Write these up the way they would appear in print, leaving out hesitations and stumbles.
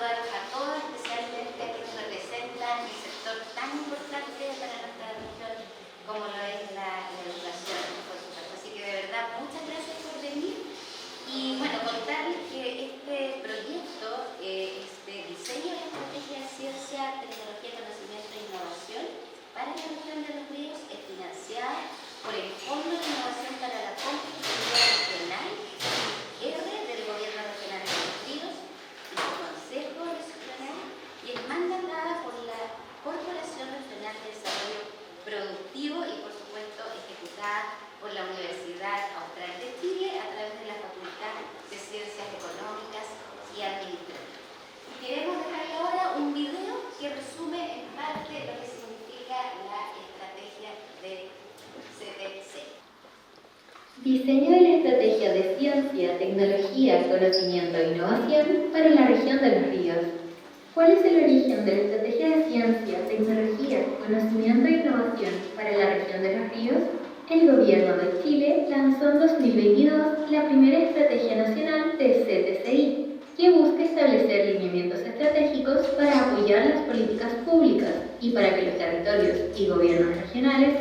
saludarlos a todos, especialmente a quienes representan el sector tan importante para nuestra región como lo es la educación, por supuesto. Así que de verdad, muchas gracias por venir. Y bueno, contarles que este proyecto es de diseño de estrategia de ciencia, tecnología, conocimiento e innovación para la región de Los Ríos, es financiada por el Fondo de Innovación para la Competitividad Regional, R del Gobierno Regional de Los Ríos y su Consejo Regional, y es mandatada por la Corporación Regional de Desarrollo Productivo y por supuesto ejecutada por la Universidad Austral de Chile a través de la Facultad de Ciencias Económicas y Administrativas. Queremos dejarle ahora un video que resume en parte lo que significa la estrategia de CTC. Diseño de la estrategia de ciencia, tecnología, conocimiento e innovación para la región de Los Ríos. ¿Cuál es el origen de la estrategia de ciencia, tecnología, conocimiento e innovación para la región de Los Ríos? El Gobierno de Chile lanzó en 2022 la primera Estrategia Nacional de CTCI, que busca establecer lineamientos estratégicos para apoyar las políticas públicas y para que los territorios y gobiernos regionales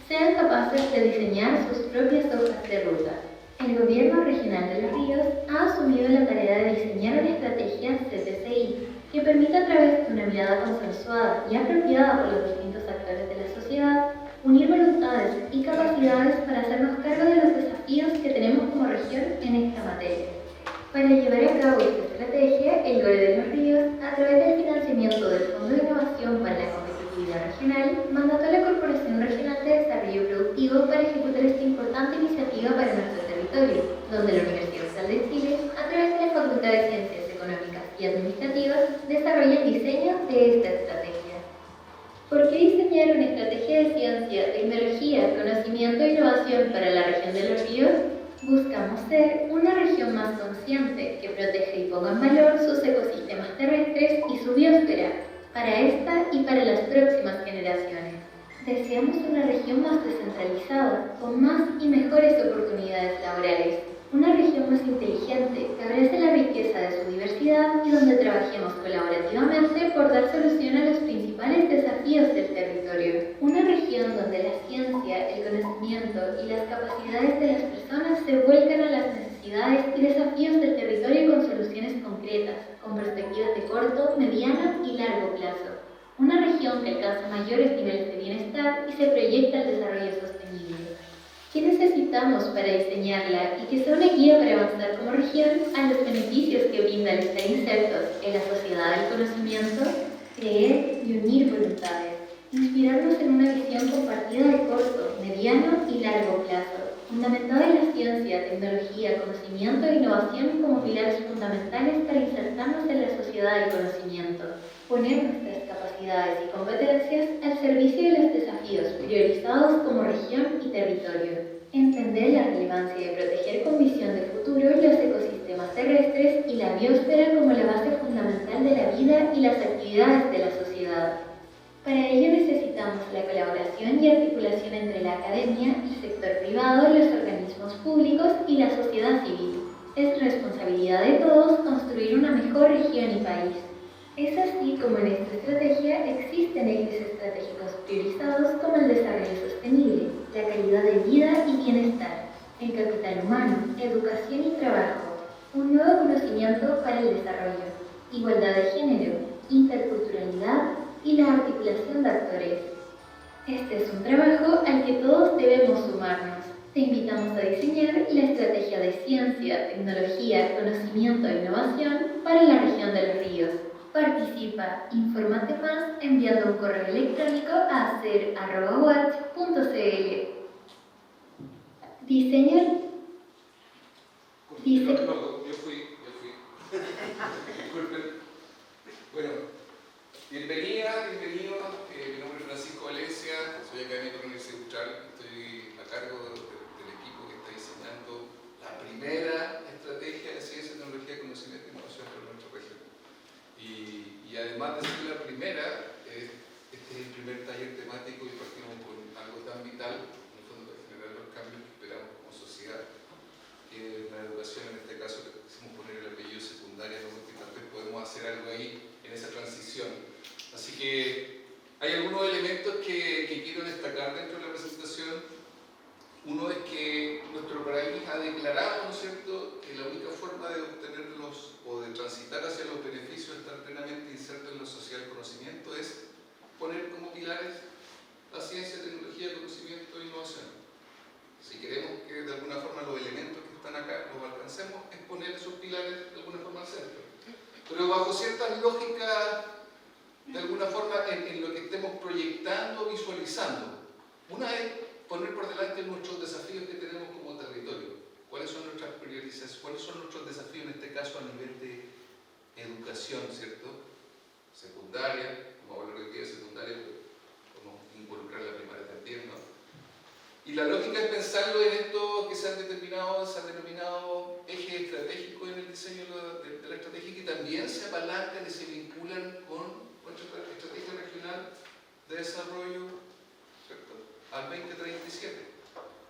sean capaces de diseñar sus propias hojas de ruta. El Gobierno Regional de Los Ríos ha asumido la tarea de diseñar una estrategia CTCI que permita a través de una mirada consensuada y apropiada por los distintos actores de la sociedad unir voluntades y capacidades para hacernos cargo de los desafíos que tenemos como región en esta materia. Para llevar a cabo esta estrategia, el GORE de Los Ríos, a través del financiamiento del Fondo de Innovación para la Competitividad Regional, mandató a la Corporación Regional de Desarrollo Productivo para ejecutar esta importante iniciativa para nuestro territorio, donde la Universidad Austral de Chile, a través de la Facultad de Ciencias Económicas y Administrativas, desarrolla el diseño de esta estrategia. ¿Por qué diseñar una estrategia de ciencia, tecnología, conocimiento e innovación para la región de Los Ríos? Buscamos ser una región más consciente que protege y ponga en valor sus ecosistemas terrestres y su biosfera para esta y para las próximas generaciones. Deseamos una región más descentralizada, con más y mejores oportunidades laborales. Una región más inteligente, que abrace la riqueza de su diversidad y donde trabajemos colaborativamente por dar solución a los principales desafíos del territorio. Una región donde la ciencia, el conocimiento y las capacidades de las personas se vuelcan a las necesidades y desafíos del territorio con soluciones concretas, con perspectivas de corto, mediano y largo plazo. Una región que alcanza mayores niveles de bienestar y se proyecta al desarrollo sostenible. ¿Qué necesitamos para diseñarla y que sea una guía para avanzar como región a los beneficios que brinda el estar insertos en la sociedad del conocimiento? Creer y unir voluntades, inspirarnos en una visión compartida de corto, mediano y largo plazo, fundamentada en la ciencia, tecnología, conocimiento e innovación como pilares fundamentales para insertarnos en la sociedad del conocimiento, poner nuestras capacidades y competencias al servicio de los desafíos priorizados como región y territorio, entender la relevancia de proteger con visión de futuro los ecosistemas terrestres y la biosfera como la base fundamental de la vida y las actividades de la sociedad. Para ello necesitamos la colaboración y articulación entre la academia, el sector privado, los organismos públicos y la sociedad civil. Es responsabilidad de todos construir una mejor región y país. Es así como en esta estrategia existen ejes estratégicos priorizados como el desarrollo sostenible, la calidad de vida y bienestar, el capital humano, educación y trabajo, un nuevo conocimiento para el desarrollo, igualdad de género, interculturalidad y la articulación de actores. Este es un trabajo al que todos debemos sumarnos. Te invitamos a diseñar la estrategia de ciencia, tecnología, conocimiento e innovación para la región de Los Ríos. Participa, infórmate más enviando un correo electrónico a acer@watch.cl. Diseño. No, yo fui. Disculpen. Bueno, bienvenido. Mi nombre es Francisco Valencia, soy académico de la Universidad Austral. Estoy a cargo del equipo que está diseñando la primera estrategia de ciencia, tecnología, conocimiento y innovación para nuestra región. Y además de ser la primera, este es el primer taller temático y partimos con algo tan vital, en el fondo, para generar los cambios que esperamos como sociedad, que la educación, en este caso, le quisimos poner el apellido secundaria, porque tal vez podemos a hacer algo ahí en esa transición. Así que hay algunos elementos que quiero destacar dentro de la presentación. Uno es que nuestro país ha declarado, ¿no es cierto?, que la única forma de obtenerlos o de transitar hacia los beneficios de estar plenamente inserto en lo social conocimiento es poner como pilares la ciencia, tecnología, conocimiento e innovación. Si queremos que de alguna forma los elementos que están acá los alcancemos, es poner esos pilares de alguna forma al centro. Pero bajo ciertas lógicas, de alguna forma, en lo que estemos proyectando o visualizando. Una es poner por delante nuestros desafíos que tenemos como territorio. ¿Cuáles son nuestras priorizaciones? ¿Cuáles son nuestros desafíos en este caso a nivel de educación, ¿cierto? Secundaria, como hablar hoy día de secundaria, podemos involucrar la primaria también, ¿no? Y la lógica es pensarlo en esto que se han denominado ejes estratégicos en el diseño de la estrategia, y que también se apalancan y se vinculan con nuestra estrategia regional de desarrollo, ¿cierto?, al 2037.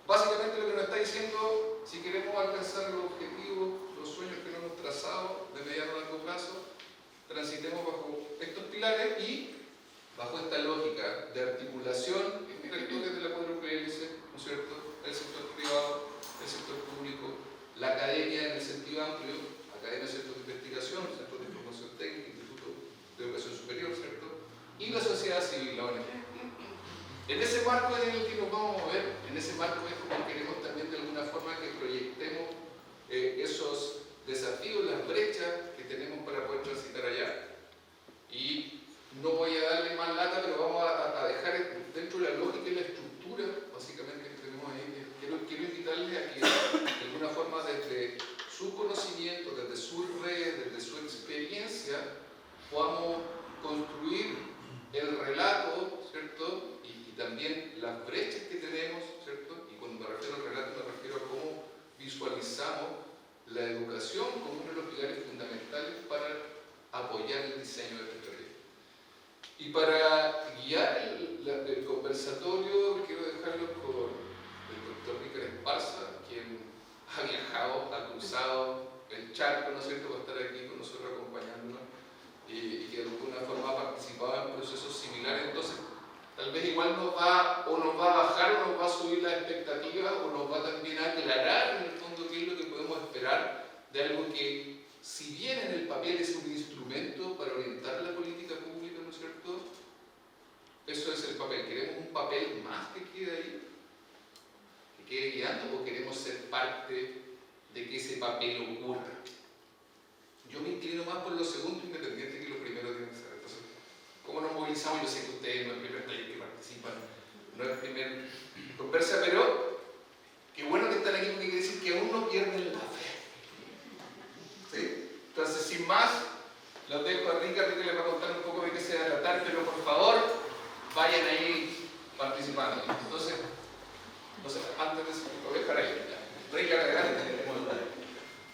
Básicamente lo que nos está diciendo, si queremos alcanzar los objetivos, los sueños que nos hemos trazado de mediano a largo plazo, transitemos bajo estos pilares y bajo esta lógica de articulación entre actores de la cuádruple hélice, ¿no es cierto?, el sector privado, el sector público, la academia en el sentido amplio, academia, centros de investigación, centros de formación técnica, institutos de educación superior, ¿cierto?, y la sociedad civil, la ONG. En ese marco en el que nos vamos a mover, en ese marco es como queremos también de alguna forma que proyectemos esos desafíos, las brechas que tenemos para poder transitar allá. Y no voy a darle más lata, pero vamos a dejar dentro de la lógica y la estructura, básicamente, que tenemos ahí. Quiero invitarles a que, de alguna forma, desde su conocimiento, desde su red, desde su experiencia, podamos construir el relato, ¿cierto?, y también las brechas que tenemos, ¿cierto?, y cuando me refiero al relato me refiero a cómo visualizamos la educación como uno de los pilares fundamentales para apoyar el diseño de esta estrategia. Y para guiar el conversatorio, quiero dejarlo con el doctor Ríkard Esparza, quien ha viajado, ha cruzado el charco, ¿no es cierto?, para estar aquí con nosotros acompañándonos, y que de alguna forma ha participado en procesos similares. Entonces, tal vez igual nos va a bajar o nos va a subir la expectativa, o nos va también a aclarar en el fondo qué es lo que podemos esperar de algo que, si bien en el papel es un instrumento para orientar la política pública, ¿no es cierto?, eso es el papel. ¿Queremos un papel más que quede ahí, que quede guiando, o queremos ser parte de que ese papel ocurra? Yo me inclino más por lo segundo, independiente que lo primero tiene que ser. Entonces, ¿cómo nos movilizamos? Yo sé que ustedes no es el primer taller que participan, no es el primer conversa, pero qué bueno que están aquí, porque quiere decir que aún no pierden la fe. ¿Sí? Entonces, sin más, los dejo a Ríkard, que les va a contar un poco de qué se va a tratar, pero por favor, vayan ahí participando. Entonces antes de eso, lo voy a dejar ahí. Ríkard, adelante.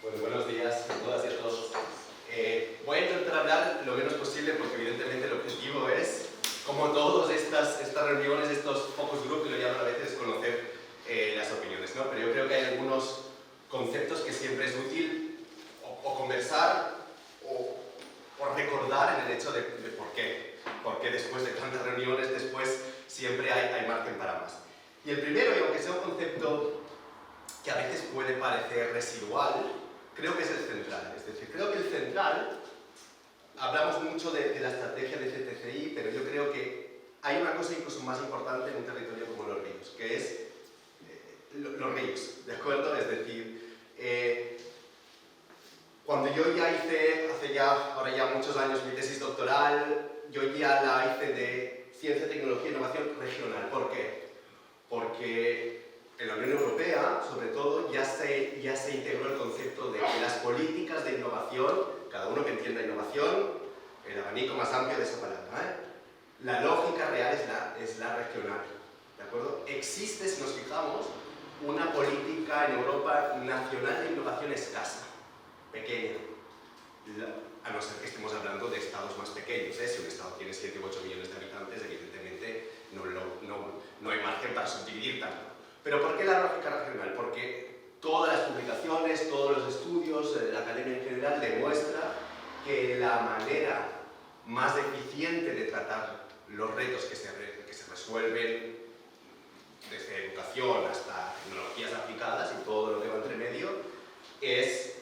Bueno, buenos días a todas y a todos. Voy a intentar hablar lo menos posible porque evidentemente el objetivo es, como todas estas reuniones, estos focus group, que lo llaman a veces, conocer las opiniones, ¿no? Pero yo creo que hay algunos conceptos que siempre es útil o conversar o recordar en el hecho de por qué. Porque después de tantas reuniones, después siempre hay margen para más. Y el primero, y aunque sea un concepto que a veces puede parecer residual, creo que es el central. Es decir, creo que el central, hablamos mucho de la estrategia de CTCI, pero yo creo que hay una cosa incluso más importante en un territorio como los ríos, que es los ríos, ¿de acuerdo? Es decir, cuando yo ya hice, ahora ya muchos años, mi tesis doctoral, yo ya la hice de Ciencia, Tecnología e Innovación regional. ¿Por qué? Porque en la Unión Europea, sobre todo, ya se integró el concepto de que las políticas de innovación, cada uno que entienda innovación, el abanico más amplio de esa palabra, la lógica real es la regional, ¿de acuerdo? Existe, si nos fijamos, una política en Europa nacional de innovación escasa, pequeña, a no ser que estemos hablando de estados más pequeños, ¿eh? Si un estado tiene 7 u 8 millones de habitantes, evidentemente no hay margen para subdividir tanto. ¿Pero por qué la lógica regional? Porque todas las publicaciones, todos los estudios, la academia en general demuestra que la manera más eficiente de tratar los retos que se resuelven desde educación hasta tecnologías aplicadas y todo lo que va entre medio es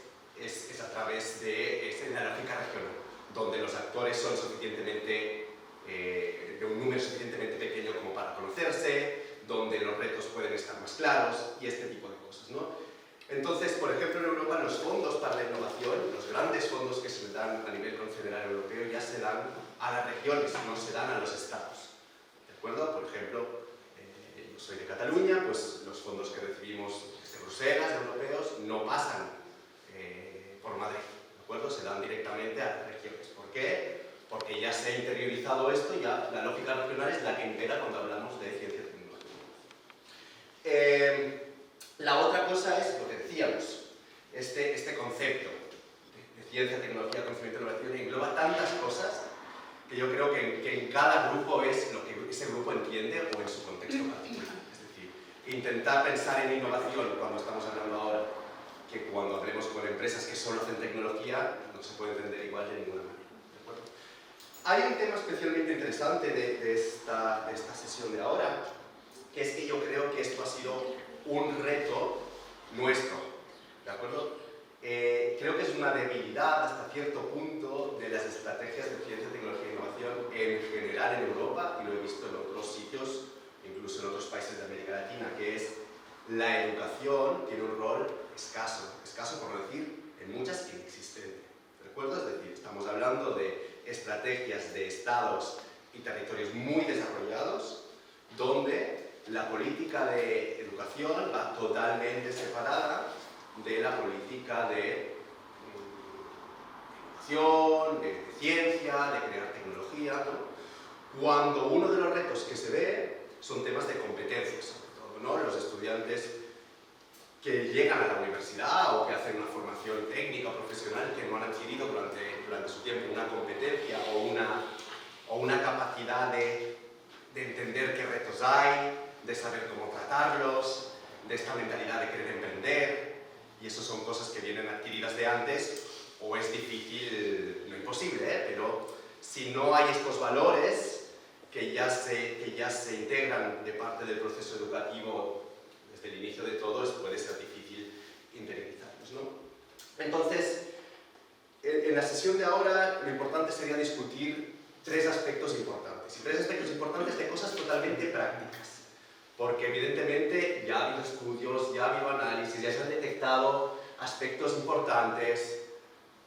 a través de la lógica regional, donde los actores son suficientemente de un número suficientemente pequeño como para conocerse, donde los retos pueden estar más claros y este tipo de cosas, ¿no? Entonces, por ejemplo, en Europa los fondos para la innovación, los grandes fondos que se le dan a nivel confederal europeo ya se dan a las regiones, no se dan a los estados. ¿De acuerdo? Por ejemplo, yo soy de Cataluña, pues los fondos que recibimos desde Bruselas, europeos, no pasan por Madrid, ¿de acuerdo? Se dan directamente a las regiones. ¿Por qué? Porque ya se ha interiorizado esto, ya la lógica regional es la que impera cuando hablamos de ciencia y tecnología. La otra cosa es lo que decíamos, este concepto de ciencia, tecnología, conocimiento e innovación engloba tantas cosas que yo creo que en cada grupo es lo que ese grupo entiende o en su contexto particular. Es decir, intentar pensar en innovación cuando estamos hablando ahora que cuando hablemos con empresas que solo hacen tecnología no se puede entender igual de ninguna manera. ¿De acuerdo? Hay un tema especialmente interesante de esta sesión de ahora, que es que yo creo que esto ha sido un reto nuestro, ¿de acuerdo? Creo que es una debilidad hasta cierto punto de las estrategias de ciencia, tecnología e innovación en general en Europa, y lo he visto en otros sitios, incluso en otros países de América Latina, que es la educación tiene un rol escaso por no decir en muchas inexistente, ¿de acuerdo? Es decir, estamos hablando de estrategias de estados y territorios muy desarrollados, donde la política de educación va totalmente separada de la política de innovación, de ciencia, de crear tecnología, ¿no? Cuando uno de los retos que se ve son temas de competencias, sobre todo, ¿no? Los estudiantes que llegan a la universidad o que hacen una formación técnica o profesional que no han adquirido durante su tiempo una competencia o una capacidad de entender qué retos hay, de saber cómo tratarlos, de esta mentalidad de querer emprender, y eso son cosas que vienen adquiridas de antes, o es difícil, no imposible, pero si no hay estos valores que ya se integran de parte del proceso educativo desde el inicio de todos, puede ser difícil interiorizarlos, ¿no? Entonces, en la sesión de ahora lo importante sería discutir tres aspectos importantes de cosas totalmente prácticas. Porque evidentemente ya ha habido estudios, ya ha habido análisis, ya se han detectado aspectos importantes,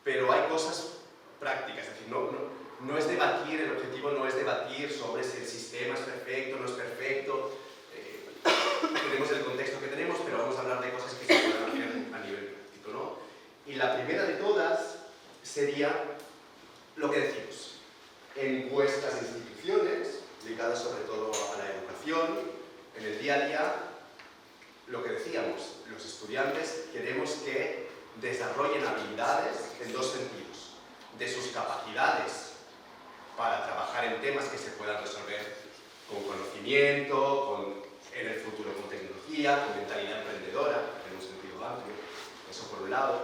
pero hay cosas prácticas, es decir, no es debatir, el objetivo no es debatir sobre si el sistema es perfecto, no es perfecto, tenemos el contexto que tenemos, pero vamos a hablar de cosas que se pueden hacer a nivel práctico, ¿no? Y la primera de todas sería lo que decimos, en vuestras instituciones, dedicadas sobre todo a la educación, en el día a día, lo que decíamos, los estudiantes queremos que desarrollen habilidades en dos sentidos, de sus capacidades para trabajar en temas que se puedan resolver con conocimiento, en el futuro con tecnología, con mentalidad emprendedora, en un sentido amplio, eso por un lado.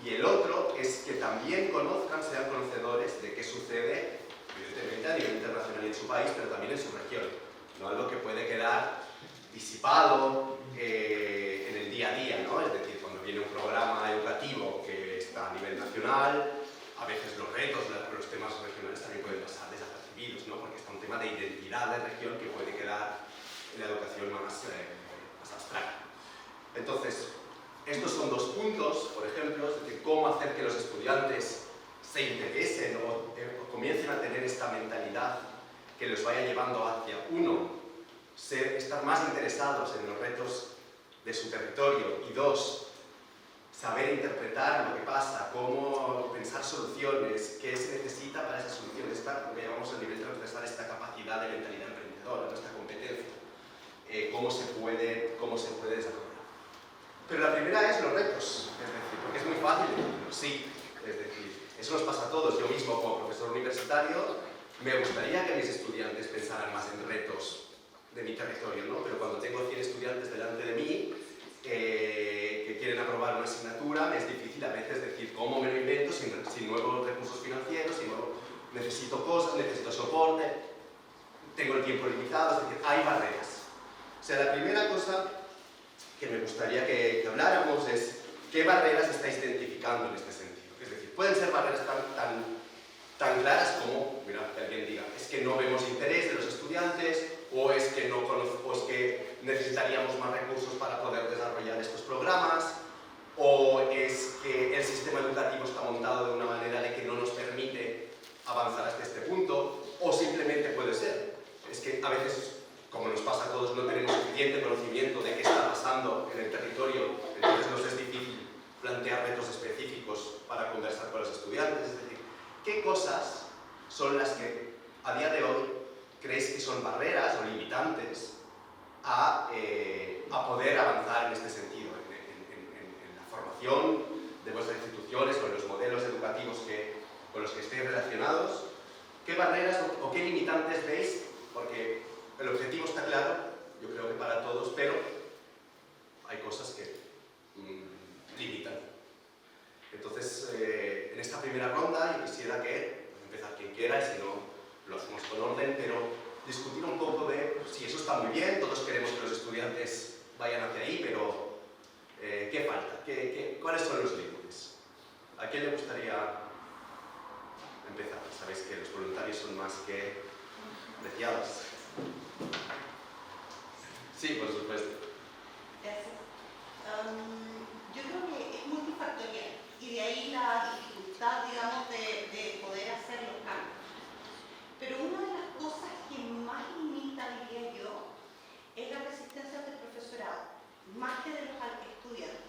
Y el otro es que también conozcan, sean conocedores de qué sucede, evidentemente a nivel internacional y en su país, pero también en su región. No algo que puede quedar disipado en el día a día, ¿no? Es decir, cuando viene un programa educativo que está a nivel nacional, a veces los retos, los temas regionales también pueden pasar desapercibidos, ¿no? Porque está un tema de identidad de región que puede quedar en la educación más abstracta. Entonces, estos son dos puntos, por ejemplo, de cómo hacer que los estudiantes se interesen o comiencen a tener esta mentalidad que los vaya llevando hacia, uno, estar más interesados en los retos de su territorio, y dos, saber interpretar lo que pasa, cómo pensar soluciones, qué se necesita para esas soluciones, lo que llamamos a nivel transversal esta capacidad de mentalidad emprendedora, esta competencia, cómo se puede desarrollar. Pero la primera es los retos, es decir, porque es muy fácil decirlo, sí, es decir, eso nos pasa a todos. Yo mismo como profesor universitario me gustaría que mis estudiantes pensaran más en retos de mi territorio, ¿no? Pero cuando tengo 100 estudiantes delante de mí, que quieren aprobar una asignatura, me es difícil a veces decir cómo me lo invento sin nuevos recursos financieros, necesito cosas, necesito soporte, tengo el tiempo limitado, es decir, hay barreras. O sea, la primera cosa que me gustaría que habláramos es qué barreras estáis identificando en este sentido. Es decir, pueden ser barreras tan claras como, mira, que alguien diga, es que no vemos interés de los estudiantes, o es que no conozco, o es que necesitaríamos más recursos para poder desarrollar estos programas, o es que el sistema educativo está montado de una manera de que no nos permite avanzar hasta este punto, o simplemente puede ser, es que a veces, como nos pasa a todos, no tenemos suficiente conocimiento de qué está pasando en el territorio, entonces nos es difícil plantear retos específicos para conversar con los estudiantes. Es decir, ¿qué cosas son las que a día de hoy creéis que son barreras o limitantes a poder avanzar en este sentido, en la formación de vuestras instituciones o en los modelos educativos con los que estéis relacionados? ¿Qué barreras o qué limitantes veis? Porque el objetivo está claro, yo creo que para todos, pero hay cosas que limitan. Entonces, en esta primera ronda yo quisiera que, empezar quien quiera, y si no, lo hacemos con orden, pero discutir un poco de, si eso está muy bien, todos queremos que los estudiantes vayan hacia ahí, pero ¿qué falta? ¿Cuáles son los límites? ¿A quién le gustaría empezar? Sabéis que los voluntarios son más que preciados. Sí, por supuesto. Gracias. Yo creo que es multifactorial y de ahí la dificultad, digamos, de poder hacer los cambios. Pero una de las cosas que más limita, diría yo, es la resistencia del profesorado, más que de los estudiantes.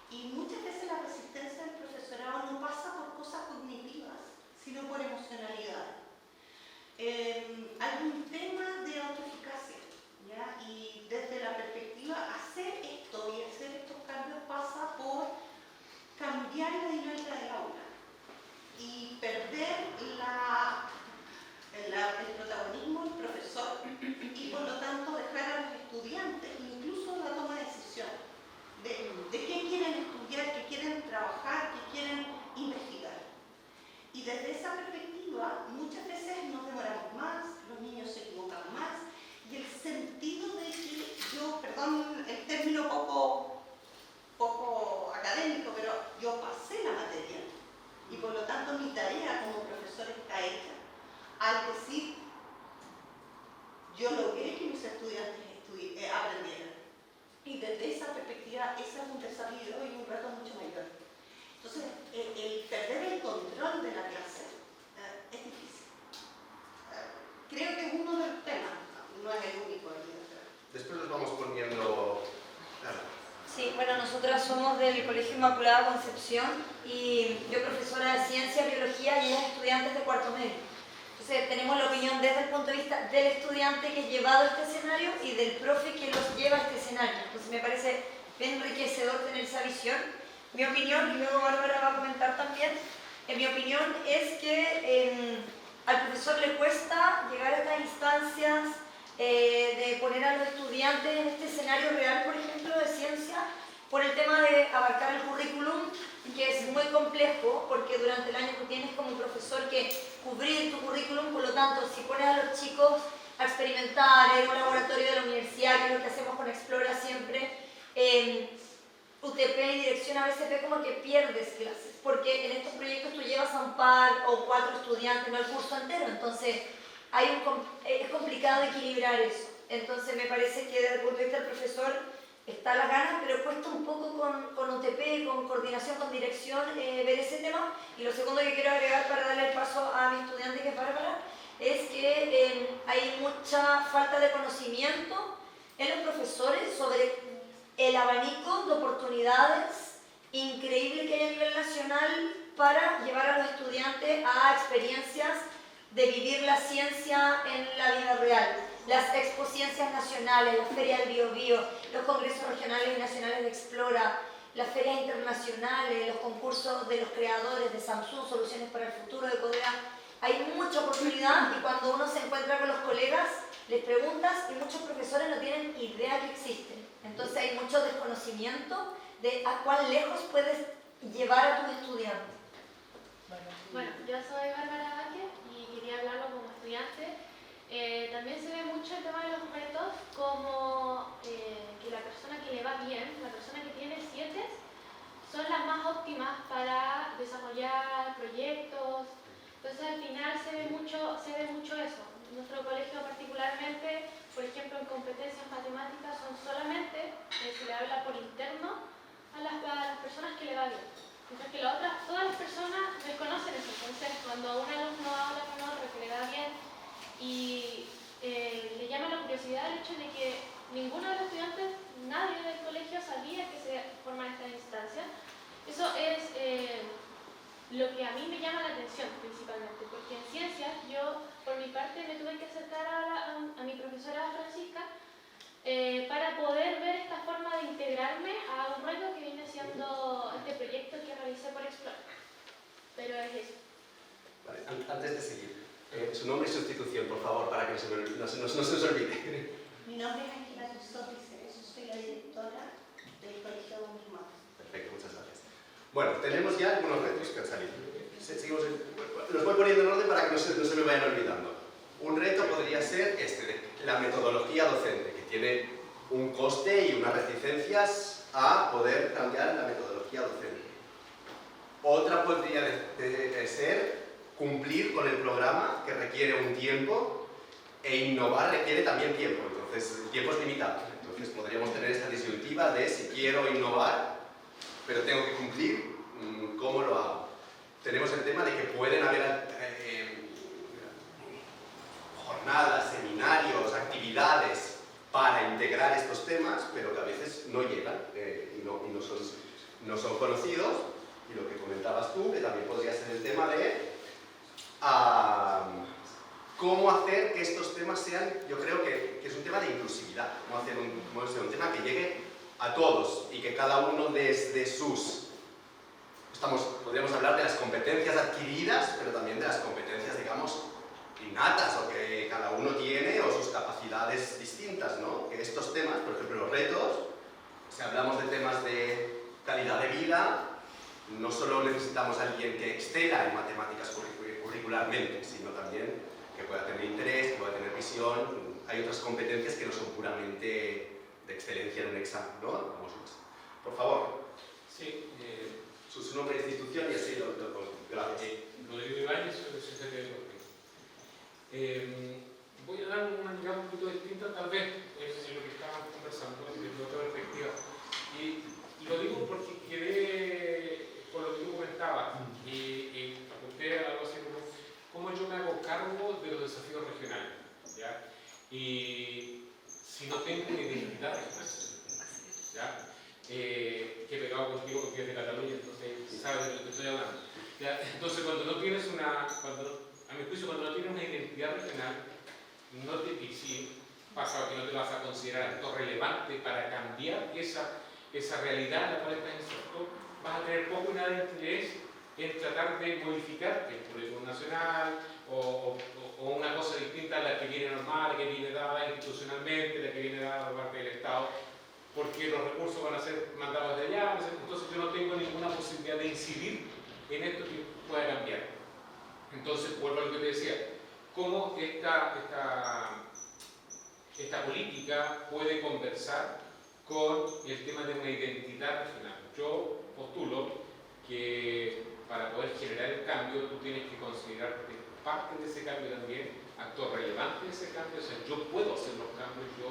Y muchas veces la resistencia del profesorado no pasa por cosas cognitivas, sino por emocionalidad. Hay un tema de autoeficacia, ¿ya? Y desde la perspectiva, hacer esto y hacer estos cambios pasa por cambiar la dinámica del aula y perder el protagonismo del profesor y por lo tanto dejar a los estudiantes incluso la toma de decisión de qué quieren estudiar, qué quieren trabajar, qué quieren investigar. Y desde esa perspectiva muchas veces nos demoramos más, los niños se equivocan más y el sentido de que yo, perdón el término poco académico, pero yo pasé la materia y por lo tanto mi tarea como profesor está hecha al decir yo logré que mis estudiantes aprendieran. Y desde esa perspectiva ese es un desafío y un reto mucho mayor. Entonces el perder el control de la clase es difícil. Creo que es uno de los temas, no es el único. Después los vamos poniendo... Claro. Sí, bueno, nosotras somos del Colegio Inmaculada Concepción y yo profesora de Ciencia, Biología y ellas estudiantes de cuarto medio. Entonces tenemos la opinión desde el punto de vista del estudiante que es llevado a este escenario y del profe que los lleva a este escenario. Entonces me parece bien enriquecedor tener esa visión. Mi opinión, y luego Bárbara va a comentar también, mi opinión es que al profesor le cuesta llegar a estas instancias de poner a los estudiantes en este escenario real, por ejemplo, de ciencia, por el tema de abarcar el currículum, que es muy complejo, porque durante el año tú tienes como profesor que cubrir tu currículum, por lo tanto, si pones a los chicos a experimentar en un laboratorio de la universidad, que es lo que hacemos con Explora siempre, UTP y dirección a veces ve como que pierdes clases, porque en estos proyectos tú llevas a un par o 4 estudiantes, no el curso entero, entonces es complicado equilibrar eso. Entonces me parece que desde el punto de vista del profesor está las ganas, pero cuesta un poco con UTP, con coordinación, con dirección, ver ese tema. Y lo segundo que quiero agregar para darle el paso a mi estudiante, que es Bárbara, es que hay mucha falta de conocimiento en los profesores sobre el abanico de oportunidades increíble que hay a nivel nacional para llevar a los estudiantes a experiencias de vivir la ciencia en la vida real. Las expociencias nacionales, la Feria del Biobío, los congresos regionales y nacionales de Explora, las ferias internacionales, los concursos de los creadores de Samsung, Soluciones para el Futuro de Codea. Hay mucha oportunidad y cuando uno se encuentra con los colegas, les preguntas y muchos profesores no tienen idea que existen. Entonces hay mucho desconocimiento de a cuán lejos puedes llevar a tus estudiantes. Bueno, yo soy Bárbara Vázquez y quería hablarlo como estudiante. También se ve mucho el tema de los retos, como que la persona que le va bien, la persona que tiene 7, son las más óptimas para desarrollar proyectos. Entonces al final se ve mucho eso. En nuestro colegio particularmente, por ejemplo, en competencias matemáticas son solamente, se le habla por interno a las personas que le va bien. Mientras que todas las personas desconocen eso. Entonces cuando un alumno habla con otro que le va bien y le llama la curiosidad el hecho de que ninguno de los estudiantes, nadie del colegio sabía que se forman estas instancias, eso es lo que a mí me llama la atención principalmente, porque en ciencias yo por mi parte me tuve que acercar a mi profesora Francisca para poder ver esta forma de integrarme a un reto que viene siendo este proyecto que realicé por Explora. Pero es eso. Vale, antes de seguir, su nombre y su institución, por favor, para que no se nos olvide. Mi nombre es Ángela Crisotti Cerezo, soy la directora del Colegio Don Quijano. Perfecto, muchas gracias. Bueno, tenemos ya algunos retos que han salido. Los voy poniendo en orden para que no se me vayan olvidando. Un reto podría ser la metodología docente, que tiene un coste y unas reticencias a poder cambiar la metodología docente. Otra podría ser cumplir con el programa, que requiere un tiempo, e innovar requiere también tiempo, entonces el tiempo es limitado. Entonces podríamos tener esta disyuntiva de si quiero innovar, pero tengo que cumplir, ¿cómo lo hago? Tenemos el tema de que pueden haber jornadas, seminarios, actividades para integrar estos temas, pero que a veces no llegan y no son conocidos. Y lo que comentabas tú, que también podría ser el tema de cómo hacer que estos temas sean, yo creo que es un tema de inclusividad, cómo hacer un tema que llegue a todos y que cada uno desde sus... podríamos hablar de las competencias adquiridas, pero también de las competencias, digamos, innatas o que cada uno tiene o sus capacidades distintas, ¿no? Que estos temas, por ejemplo, los retos, si hablamos de temas de calidad de vida, no solo necesitamos a alguien que excela en matemáticas curricularmente, sino también que pueda tener interés, que pueda tener visión. Hay otras competencias que no son puramente de excelencia en un examen, ¿no? Vamos más. Por favor. Sí. Su nombre de institución y así lo gracias. Rodrigo Ibáñez, soy secretario de Deportes. Voy a dar una mirada un poquito distinta, tal vez, en lo que estaban conversando, desde otra perspectiva. Y lo digo porque quedé con lo que tú comentabas y apunté algo así como cómo yo me hago cargo de los desafíos regionales, ¿ya? Y si no tengo una identidad regional, ¿ya? Que he pegado contigo porque es de Cataluña, entonces sabes de lo que estoy hablando, ¿ya? Entonces cuando no tienes a mi juicio, cuando no tienes una identidad regional, y si pasa que no te vas a considerar actor relevante para cambiar esa realidad en la cual estás inserto, vas a tener poco y nada de interés en tratar de modificar el currículum nacional o una cosa distinta a la que viene normal, la que viene dada institucionalmente, la que viene dada por parte del Estado, porque los recursos van a ser mandados de allá, entonces yo no tengo ninguna posibilidad de incidir en esto que pueda cambiar. Entonces, vuelvo a lo que te decía, cómo esta política puede conversar con el tema de una identidad regional. Yo postulo que para poder generar el cambio tú tienes que considerarte parte de ese cambio también, actor relevante de ese cambio, o sea, yo puedo hacer los cambios, yo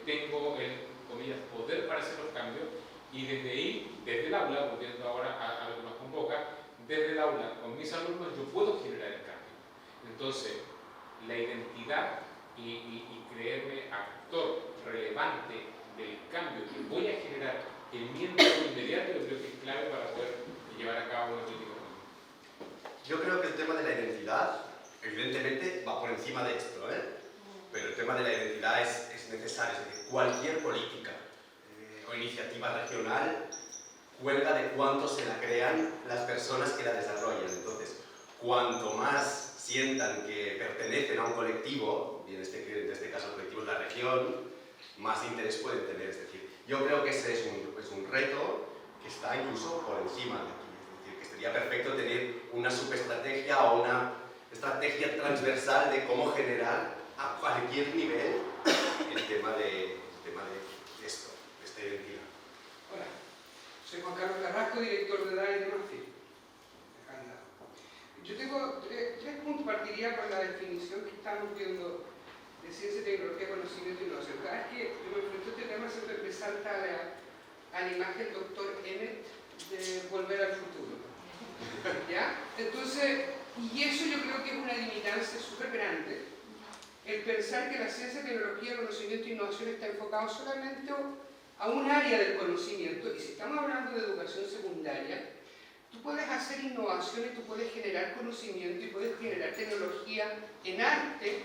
tengo el, comillas, poder para hacer los cambios, y desde ahí, desde el aula, volviendo ahora a lo que nos convoca, desde el aula con mis alumnos yo puedo generar el cambio. Entonces, la identidad y creerme actor relevante del cambio que voy a generar en mi entorno inmediato, yo creo que es clave para poder llevar a cabo una política. Yo creo que el tema de la identidad, evidentemente, va por encima de esto, pero el tema de la identidad es necesario. Es decir, cualquier política o iniciativa regional cuelga de cuánto se la crean las personas que la desarrollan. Entonces, cuanto más sientan que pertenecen a un colectivo, y en este caso el colectivo es la región, más interés pueden tener. Es decir, Yo creo que ese es un reto que está incluso por encima de aquí. Es decir, que sería perfecto tener una subestrategia o una estrategia transversal de cómo generar a cualquier nivel el tema de esto, de esta identidad. Hola, soy Juan Carlos Carrasco, director de DAE de Marfil. Yo tengo tres puntos. Partiría por la definición que estamos viendo de ciencia, tecnología, conocimiento e innovación. Cada vez que yo me enfrento a este tema siempre me salta a la imagen del doctor Emmett de Volver al Futuro. ¿Ya? Entonces, y eso yo creo que es una limitancia súper grande, el pensar que la ciencia, tecnología, conocimiento e innovación está enfocado solamente a un área del conocimiento. Y si estamos hablando de educación secundaria, tú puedes hacer innovaciones, tú puedes generar conocimiento y puedes generar tecnología en arte,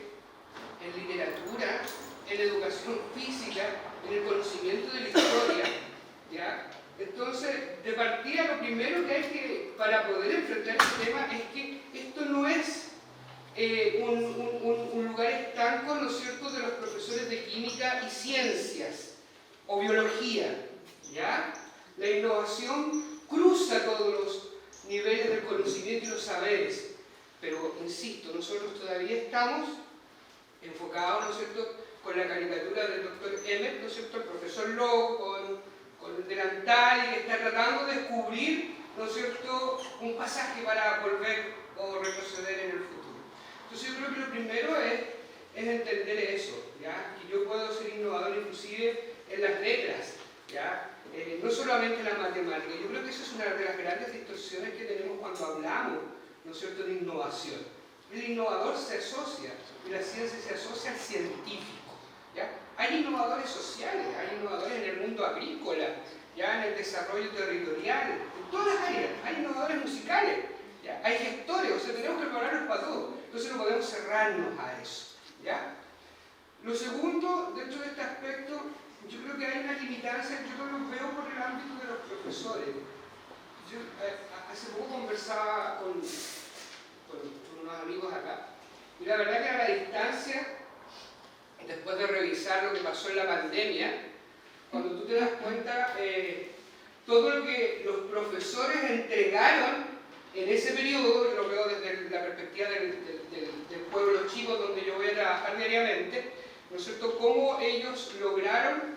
en literatura, en educación física, en el conocimiento de la historia, ¿ya? Entonces, de partida, lo primero que hay que, para poder enfrentar este tema, es que esto no es un lugar estanco, ¿no es cierto?, de los profesores de química y ciencias, o biología, ¿ya? La innovación cruza todos los niveles del conocimiento y los saberes, pero, insisto, nosotros todavía estamos enfocados, ¿no es cierto?, con la caricatura del doctor Emmett, ¿no es cierto?, el profesor Lowe, con el delantal, y que está tratando de descubrir, ¿no es cierto?, un pasaje para volver o retroceder en el futuro. Entonces yo creo que lo primero es entender eso, ¿ya?, que yo puedo ser innovador inclusive en las letras, ¿ya?, no solamente en la matemática. Yo creo que esa es una de las grandes distorsiones que tenemos cuando hablamos, ¿no es cierto?, de innovación. El innovador se asocia, y la ciencia se asocia al científico, ¿ya? Hay innovadores sociales, hay innovadores en el mundo agrícola, ya en el desarrollo territorial, en todas las áreas. Hay innovadores musicales, ¿ya? Hay gestores, o sea, tenemos que prepararnos para todo. Entonces no podemos cerrarnos a eso, ¿ya? Lo segundo, dentro de este aspecto, yo creo que hay una limitancia, yo lo veo por el ámbito de los profesores. Yo hace poco conversaba con unos amigos acá, y la verdad que a la distancia, después de revisar lo que pasó en la pandemia, cuando tú te das cuenta todo lo que los profesores entregaron en ese periodo, yo lo veo desde la perspectiva del pueblo chico donde yo voy a trabajar diariamente, ¿no es cierto?, cómo ellos lograron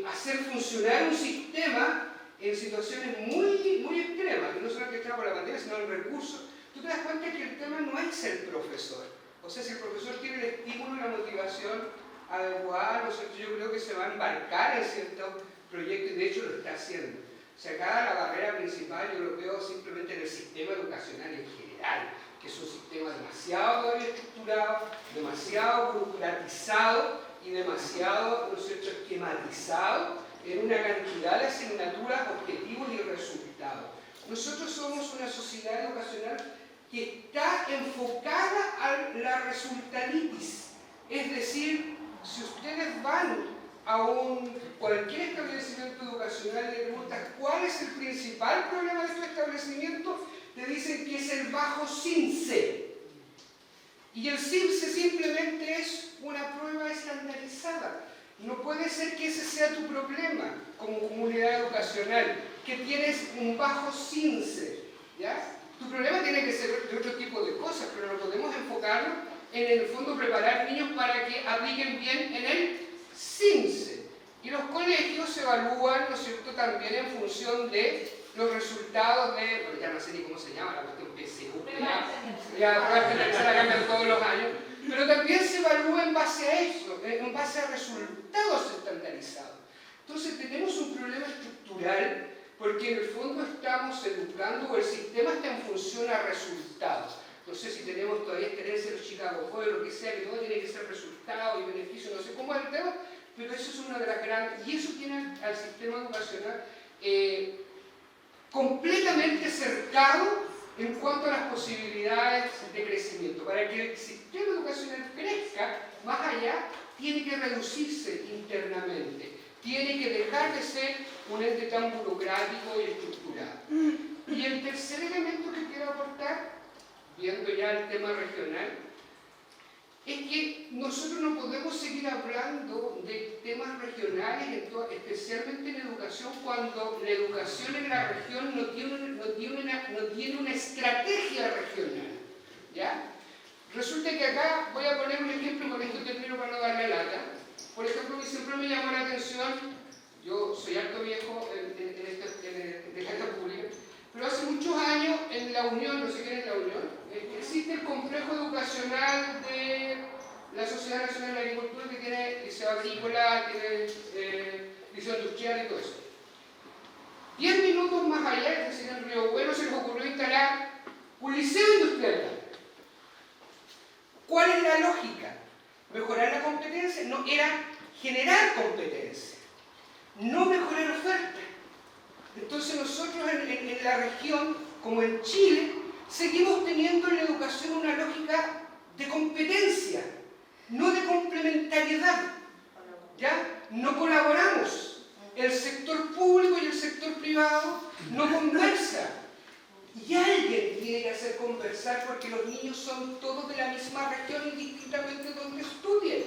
hacer funcionar un sistema en situaciones muy, muy extremas, que no solamente extremas por la pandemia, sino en recursos. Tú te das cuenta que el tema no es el profesor. O sea, si el profesor tiene el estímulo y la motivación adecuada, ¿no es cierto?, yo creo que se va a embarcar en ciertos proyectos, y de hecho lo está haciendo. O sea, acá la barrera principal yo lo veo simplemente en el sistema educacional en general, que es un sistema demasiado todavía estructurado, demasiado burocratizado y demasiado, ¿no es cierto?, esquematizado en una cantidad de asignaturas, objetivos y resultados. Nosotros somos una sociedad educacional que está enfocada a la resultaditis. Es decir, si ustedes van a cualquier establecimiento educacional y le preguntan cuál es el principal problema de tu establecimiento, te dicen que es el bajo CINCE. Y el CINCE simplemente es una prueba estandarizada. No puede ser que ese sea tu problema como comunidad educacional, que tienes un bajo CINCE, ¿ya? Tu problema tiene que ser de otro tipo de cosas, pero no podemos enfocarnos en el fondo preparar niños para que apliquen bien en el CINCE. Y los colegios se evalúan, ¿no es cierto?, también en función de los resultados de, bueno, ya no sé ni cómo se llama la cuestión PSU, ya se la cambian todos los años, pero también se evalúa en base a eso, en base a resultados estandarizados. Entonces tenemos un problema estructural porque en el fondo estamos educando, o el sistema está en función a resultados. No sé si tenemos todavía experiencia de los Chicago Fire o lo que sea, que todo tiene que ser resultado y beneficio, no sé cómo es el tema, pero eso es una de las grandes, y eso tiene al sistema educacional completamente cercado en cuanto a las posibilidades de crecimiento. Para que el sistema educacional crezca más allá, tiene que reducirse internamente, tiene que dejar de ser un ente tan burocrático y estructurado. Y el tercer elemento que quiero aportar, viendo ya el tema regional, es que nosotros no podemos seguir hablando de temas regionales, especialmente en educación, cuando la educación en la región no tiene una estrategia regional, ¿ya? Resulta que acá, voy a poner un ejemplo, con esto termino para no darle lata. Por ejemplo, que siempre me llamó la atención, yo soy harto viejo de carga pública, pero hace muchos años en La Unión, no sé quién es La Unión, existe el complejo educacional de la Sociedad Nacional de Agricultura, que tiene liceo agrícola, tiene liceo industrial y todo eso. 10 minutos más allá, es decir, en Río Bueno, se les ocurrió instalar un liceo industrial. ¿Cuál es la lógica? ¿Mejorar la competencia? No, era generar competencia, no mejorar oferta. Entonces nosotros en la región, como en Chile, seguimos teniendo en la educación una lógica de competencia, no de complementariedad. ¿Ya? No colaboramos. El sector público y el sector privado no conversan. Y alguien tiene que hacer conversar, porque los niños son todos de la misma región, indistintamente donde estudien,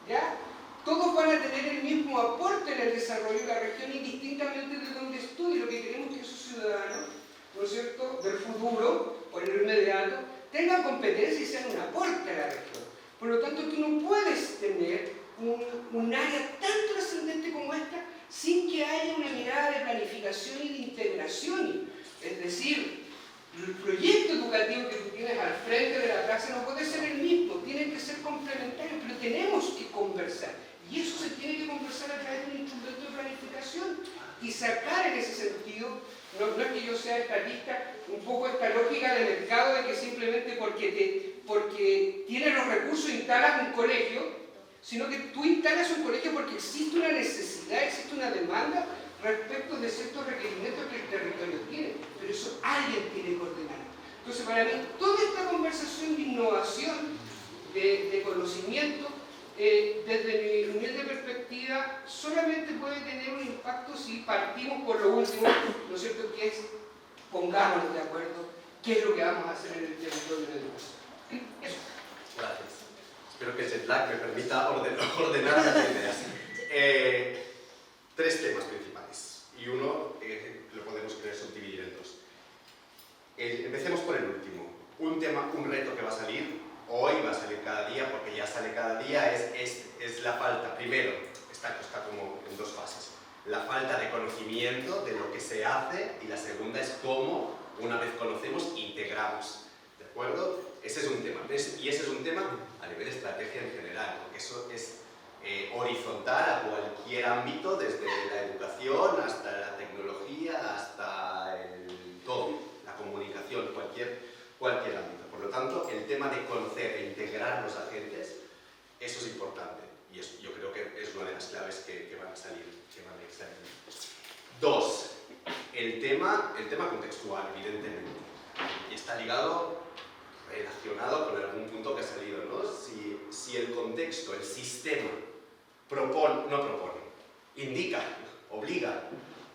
¿ya? Todos van a tener el mismo aporte en el desarrollo de la región, indistintamente de donde estudien. Lo que queremos es que esos ciudadanos, ¿no es cierto?, del futuro o en el inmediato, tengan competencia y sean un aporte a la región. Por lo tanto, tú no puedes tener un área tan trascendente como esta sin que haya una mirada de planificación y de integración. Es decir, el proyecto educativo que tú tienes al frente de la clase no puede ser el mismo, tienen que ser complementarios, pero tenemos que conversar. Y eso se tiene que conversar a través de un instrumento de planificación y sacar en ese sentido, no es que yo sea estatista, un poco esta lógica de mercado de que simplemente porque tienes los recursos instalas un colegio, sino que tú instalas un colegio porque existe una necesidad, existe una demanda respecto de ciertos requerimientos que el territorio tiene, pero eso alguien tiene que ordenar. Entonces, para mí, toda esta conversación de innovación, de conocimiento, desde mi humilde perspectiva, solamente puede tener un impacto si partimos por lo último, ¿no es cierto?, que es pongámonos de acuerdo qué es lo que vamos a hacer en el territorio de la educación. Eso. Gracias. Espero que el jet lag me permita ordenar las ideas. 3 temas principales, y uno lo podemos subdividir en 2. Empecemos por el último. Un reto que va a salir, hoy va a salir cada día, porque ya sale cada día, es la falta. Primero, está como en 2 fases. La falta de conocimiento de lo que se hace, y la segunda es cómo, una vez conocemos, integramos. ¿De acuerdo? Ese es un tema. Y ese es un tema a nivel de estrategia en general, porque eso es horizontal a cualquier ámbito, desde la educación hasta la tecnología, hasta todo, la comunicación, cualquier ámbito. Por lo tanto, el tema de conocer e integrar los agentes, eso es importante, y yo creo que es una de las claves que van a salir. 2, el tema contextual, evidentemente, y está relacionado con algún punto que ha salido, ¿no? Si el contexto, el sistema, indica, obliga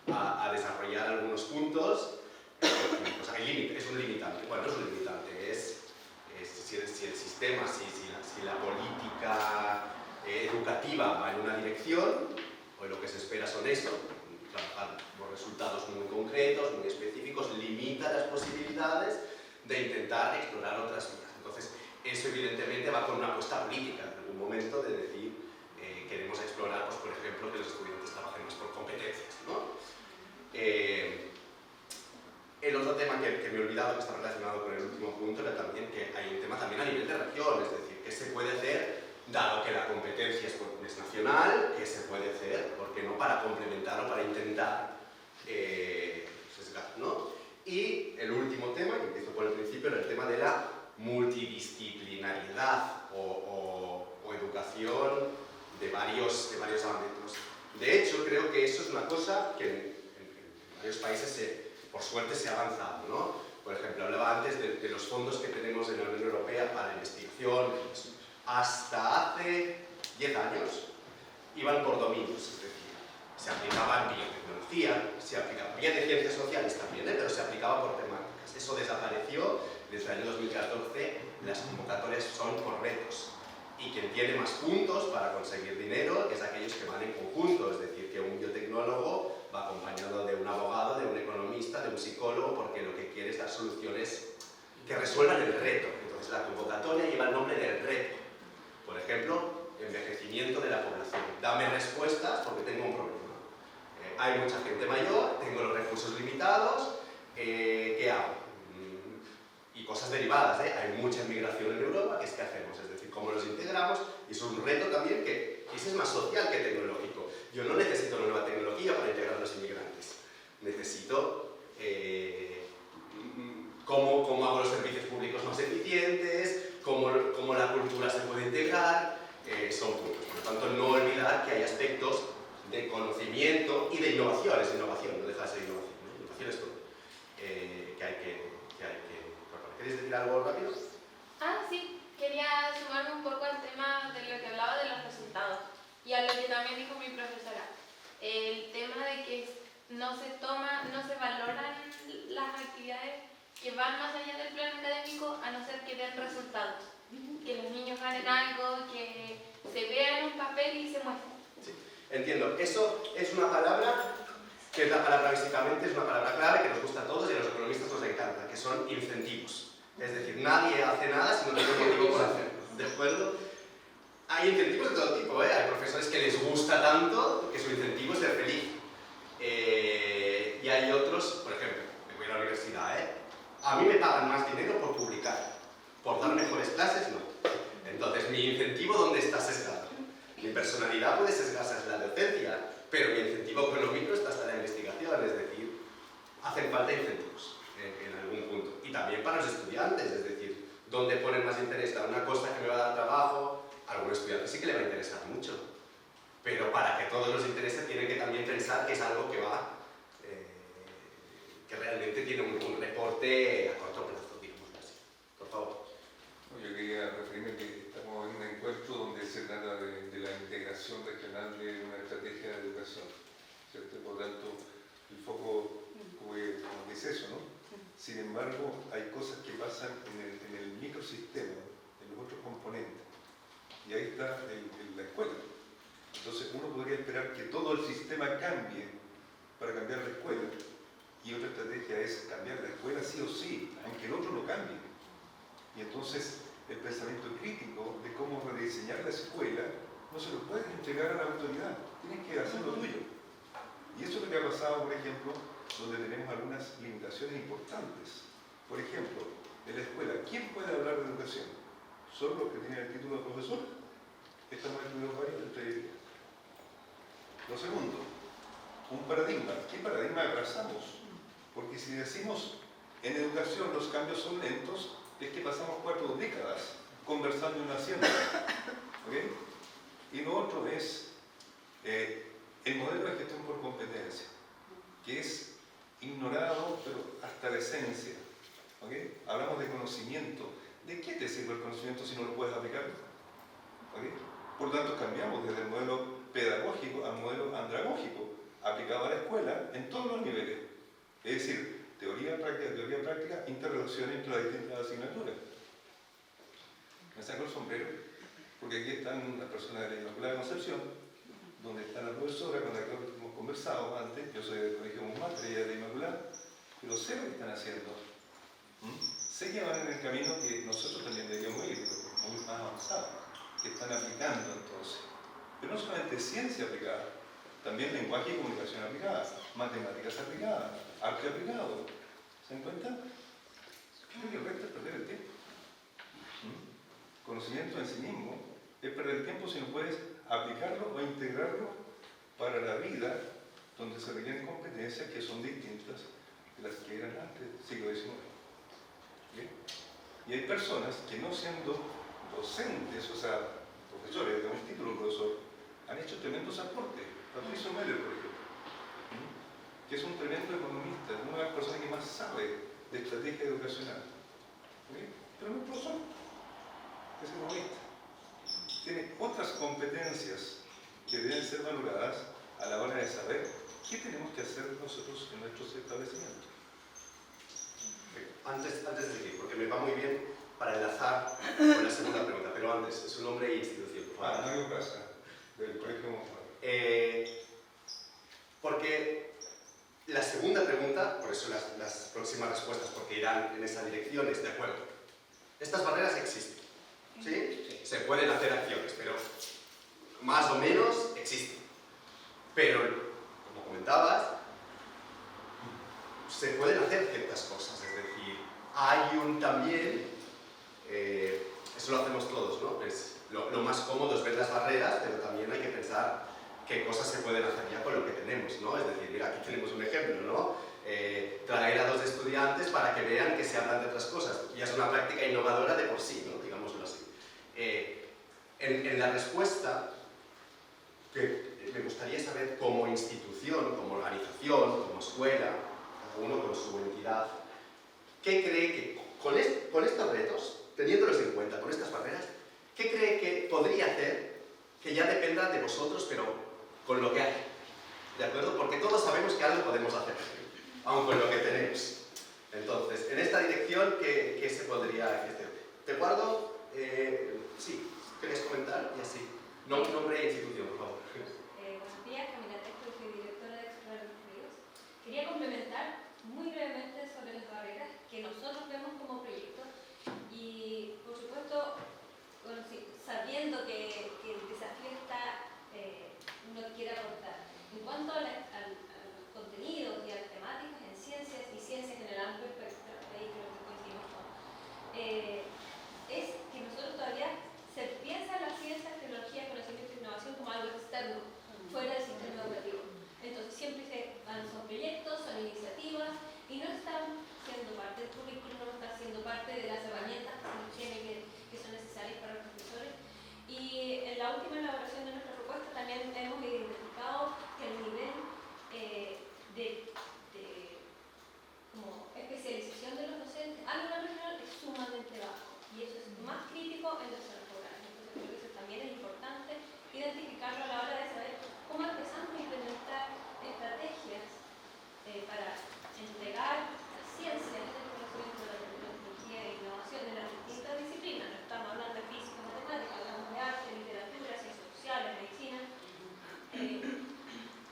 a desarrollar algunos puntos, pues hay límite, es un limitante. Bueno, no es un limitante, es si el sistema, si la política educativa va en una dirección, pues lo que se espera son eso, trabajar por resultados muy concretos, muy específicos, limita las posibilidades de intentar explorar otras vías. Entonces, eso evidentemente va con una apuesta política, en algún momento, de decir, queremos explorar, pues, por ejemplo, que los estudiantes trabajen más por competencias, ¿no? El otro tema que me he olvidado, que está relacionado con el último punto, era también que hay un tema también a nivel de región, es decir, qué se puede hacer, dado que la competencia es nacional, qué se puede hacer, porque no para complementar o para intentar sesgar, ¿no? Y el último tema, que empiezo por el principio, era el tema de la multidisciplinariedad o educación de varios ámbitos. De hecho, creo que eso es una cosa que en varios países, por suerte, se ha avanzado, ¿no? Por ejemplo, hablaba antes de los fondos que tenemos en la Unión Europea para investigación. Hasta hace 10 años iban por dominios, es decir, se aplicaban biotecnología, había de ciencias sociales también, pero se aplicaba por temáticas. Eso desapareció. Desde el año 2014 las convocatorias son por retos. Y quien tiene más puntos para conseguir dinero es aquellos que van en conjunto, es decir, que un biotecnólogo va acompañado de un abogado, de un economista, de un psicólogo, porque lo que quiere es dar soluciones que resuelvan el reto. Entonces la convocatoria lleva el nombre del reto. Por ejemplo, envejecimiento de la población. Dame respuestas porque tengo un problema. Hay mucha gente mayor, tengo los recursos limitados, ¿qué hago? Y cosas derivadas, hay mucha inmigración en Europa, ¿qué hacemos? Es decir, ¿cómo los integramos? Y es un reto también que ese es más social que tecnológico. Yo no necesito una nueva tecnología para integrar a los inmigrantes. Necesito cómo hago los servicios públicos más eficientes, cómo la cultura se puede integrar, son puntos. Por lo tanto, no olvidar que hay aspectos de conocimiento y de innovación. Es innovación, no deja de ser innovación. ¿No? Innovación es todo. Que hay que ¿Queréis decir algo rápido? Sí, quería sumarme un poco al tema de lo que hablaba de los resultados y a lo que también dijo mi profesora. El tema de que no se valoran las actividades que van más allá del plano académico a no ser que den resultados. Que los niños ganen algo, que se vea en un papel y se muestre. Sí, entiendo. Eso es una palabra que es la palabra básicamente, es una palabra clave que nos gusta a todos y a los economistas nos encanta, que son incentivos. Es decir, nadie hace nada si no tiene un motivo por hacerlo, ¿de acuerdo? Hay incentivos de todo tipo, Hay profesores que les gusta tanto que su incentivo es ser feliz. Y hay otros, por ejemplo, me voy a la universidad, A mí me pagan más dinero por publicar, por dar mejores clases, no. Entonces, ¿mi incentivo dónde está sesgado? Mi personalidad puede sesgarse en la docencia, pero mi incentivo económico está hasta la investigación, es decir, hacen falta incentivos en algún punto. Y también para los estudiantes, es decir, ¿dónde ponen más interés? ¿A una cosa que me va a dar trabajo? A algún estudiante sí que le va a interesar mucho. Pero para que todos nos interese, tienen que también pensar que es algo que que realmente tiene un reporte a corto plazo, digamos así. Por favor. Yo quería referirme que estamos en un encuentro donde se trata de la integración regional de una estrategia de educación, ¿cierto? Por tanto, el foco como que es eso, ¿no? Sin embargo, hay cosas que pasan en el microsistema, en los otros componentes, y ahí está la escuela. Entonces, uno podría esperar que todo el sistema cambie para cambiar la escuela, y otra estrategia es cambiar la escuela sí o sí, aunque el otro lo cambie. Y entonces, el pensamiento crítico de cómo rediseñar la escuela no se lo puedes entregar a la autoridad, tienes que hacer lo tuyo. Y eso es lo que ha pasado, por ejemplo, donde tenemos algunas limitaciones importantes. Por ejemplo, en la escuela, ¿quién puede hablar de educación? ¿Solo los que tienen el título de profesor? Estamos estudiando varios entre ellos. Lo segundo, un paradigma. ¿Qué paradigma abrazamos? Porque si decimos en educación los cambios son lentos, es que pasamos 4 décadas conversando y no haciendo. ¿Okay? Y lo otro es el modelo de gestión por competencia, que es ignorado, pero hasta la esencia. ¿Okay? Hablamos de conocimiento. ¿De qué te sirve el conocimiento si no lo puedes aplicar? ¿Okay? Por lo tanto, cambiamos desde el modelo pedagógico al modelo andragógico, aplicado a la escuela en todos los niveles. Es decir, teoría práctica, interrelación entre las distintas asignaturas. Me saco el sombrero, porque aquí están las personas de la Inmaculada Concepción, donde está la profesora con la que hemos conversado antes. Yo soy del Colegio Montmartre, ella es de Inmaculada, pero sé lo que están haciendo. Sé que van en el camino que nosotros también deberíamos ir, pero muy más avanzado, que están aplicando entonces. Pero no solamente ciencia aplicada, también lenguaje y comunicación aplicada, matemáticas aplicadas, arte aplicado. ¿Se dan cuenta? Yo creo que el resto es perder el tiempo. Conocimiento en sí mismo es perder el tiempo si no puedes aplicarlo o integrarlo para la vida, donde se requieren competencias que son distintas de las que eran antes del siglo XIX. ¿Bien? Y hay personas que no siendo docentes, o sea, profesores de un título de profesor, han hecho tremendos aportes. Patricio Meller, por ejemplo, que es un tremendo economista, una de las personas que más sabe de estrategia educacional. ¿Okay? Pero no es profesor, es economista. Tiene otras competencias que deben ser valoradas a la hora de saber qué tenemos que hacer nosotros en nuestros establecimientos. Antes de seguir, porque me va muy bien para enlazar con la segunda pregunta, pero nombre, su nombre e institución, por favor. Mario Casa, del Colegio Monfort. Porque la segunda pregunta, por eso las próximas respuestas, porque irán en esa dirección, es de acuerdo. Estas barreras existen, ¿sí? Se pueden hacer acciones, pero más o menos existen. Pero, como comentabas, se pueden hacer ciertas cosas, es decir, hay también, eso lo hacemos todos, ¿no? Lo más cómodo es ver las barreras, pero también hay que pensar qué cosas se pueden hacer ya con lo que tenemos, ¿no? Es decir, mira, aquí tenemos un ejemplo, ¿no? Traer a 2 estudiantes para que vean que se hablan de otras cosas. Ya es una práctica innovadora de por sí, ¿no? Digámoslo así. En la respuesta, que me gustaría saber como institución, como organización, como escuela, cada uno con su entidad, ¿qué cree que con estos retos, teniéndolos en cuenta, con estas barreras, qué cree que podría hacer que ya dependa de vosotros, pero con lo que hay? ¿De acuerdo? Porque todos sabemos que algo podemos hacer, aun con lo que tenemos. Entonces, en esta dirección, ¿qué se podría hacer? ¿Te guardo? Sí, ¿querías comentar? Y así. Nombre e institución, por favor. Buenos días, Camila Tejo, soy directora de Explorar los Ríos. Quería complementar muy brevemente sobre las barreras que nosotros vemos como proyecto y, por supuesto, bueno, sí, sabiendo que el desafío está, uno quiere aportar. En cuanto a los contenidos y a las temáticas en ciencias y ciencias en el amplio espectro, ahí creo que coincidimos todos, es que nosotros todavía se piensa en las ciencias, tecnología, conocimiento e innovación como algo externo, fuera del sistema educativo. Entonces siempre son proyectos, son iniciativas y no están siendo parte del currículum, no están siendo parte de las herramientas que son necesarias para los profesores. Y en la última elaboración de nuestra propuesta también hemos identificado que el nivel de como especialización de los docentes a nivel regional es sumamente bajo y eso es más crítico en las zonas rurales. Entonces creo que eso también es importante identificarlo a la hora de saber cómo empezamos a implementar estrategias para entregar las ciencias, el conocimiento de la tecnología e innovación en las distintas disciplinas. No estamos hablando de física, matemática, hablamos de arte, literatura, ciencias sociales, medicina,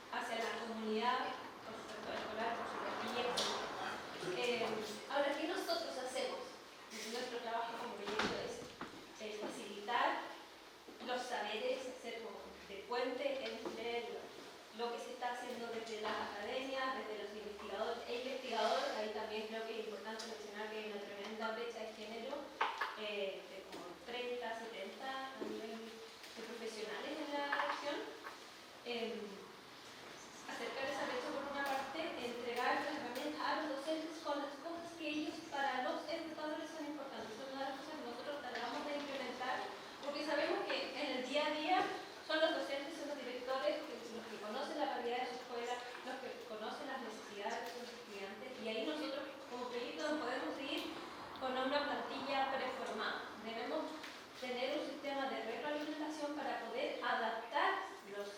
hacia la comunidad, por su sector escolar, por su guía, etc. Ahora, ¿qué nosotros hacemos? Nuestro trabajo como proyecto es facilitar los saberes, ser como de puente entre lo que se está haciendo desde las academias, desde los investigadores e investigadores. Ahí también creo que es importante mencionar que hay una tremenda brecha de género, de como 30, 70 a nivel de profesionales en la región. Acercar esa brecha por una parte, entregar las herramientas a los docentes con las cosas que ellos para los educadores son importantes. Son una de las cosas que nosotros tratamos de implementar, porque sabemos que en el día a día son los docentes, son los directores los que conocen la realidad de su escuela, los que conocen las necesidades de sus estudiantes, y ahí nosotros como proyecto no podemos ir con una plantilla preformada. Debemos tener un sistema de retroalimentación para poder adaptar los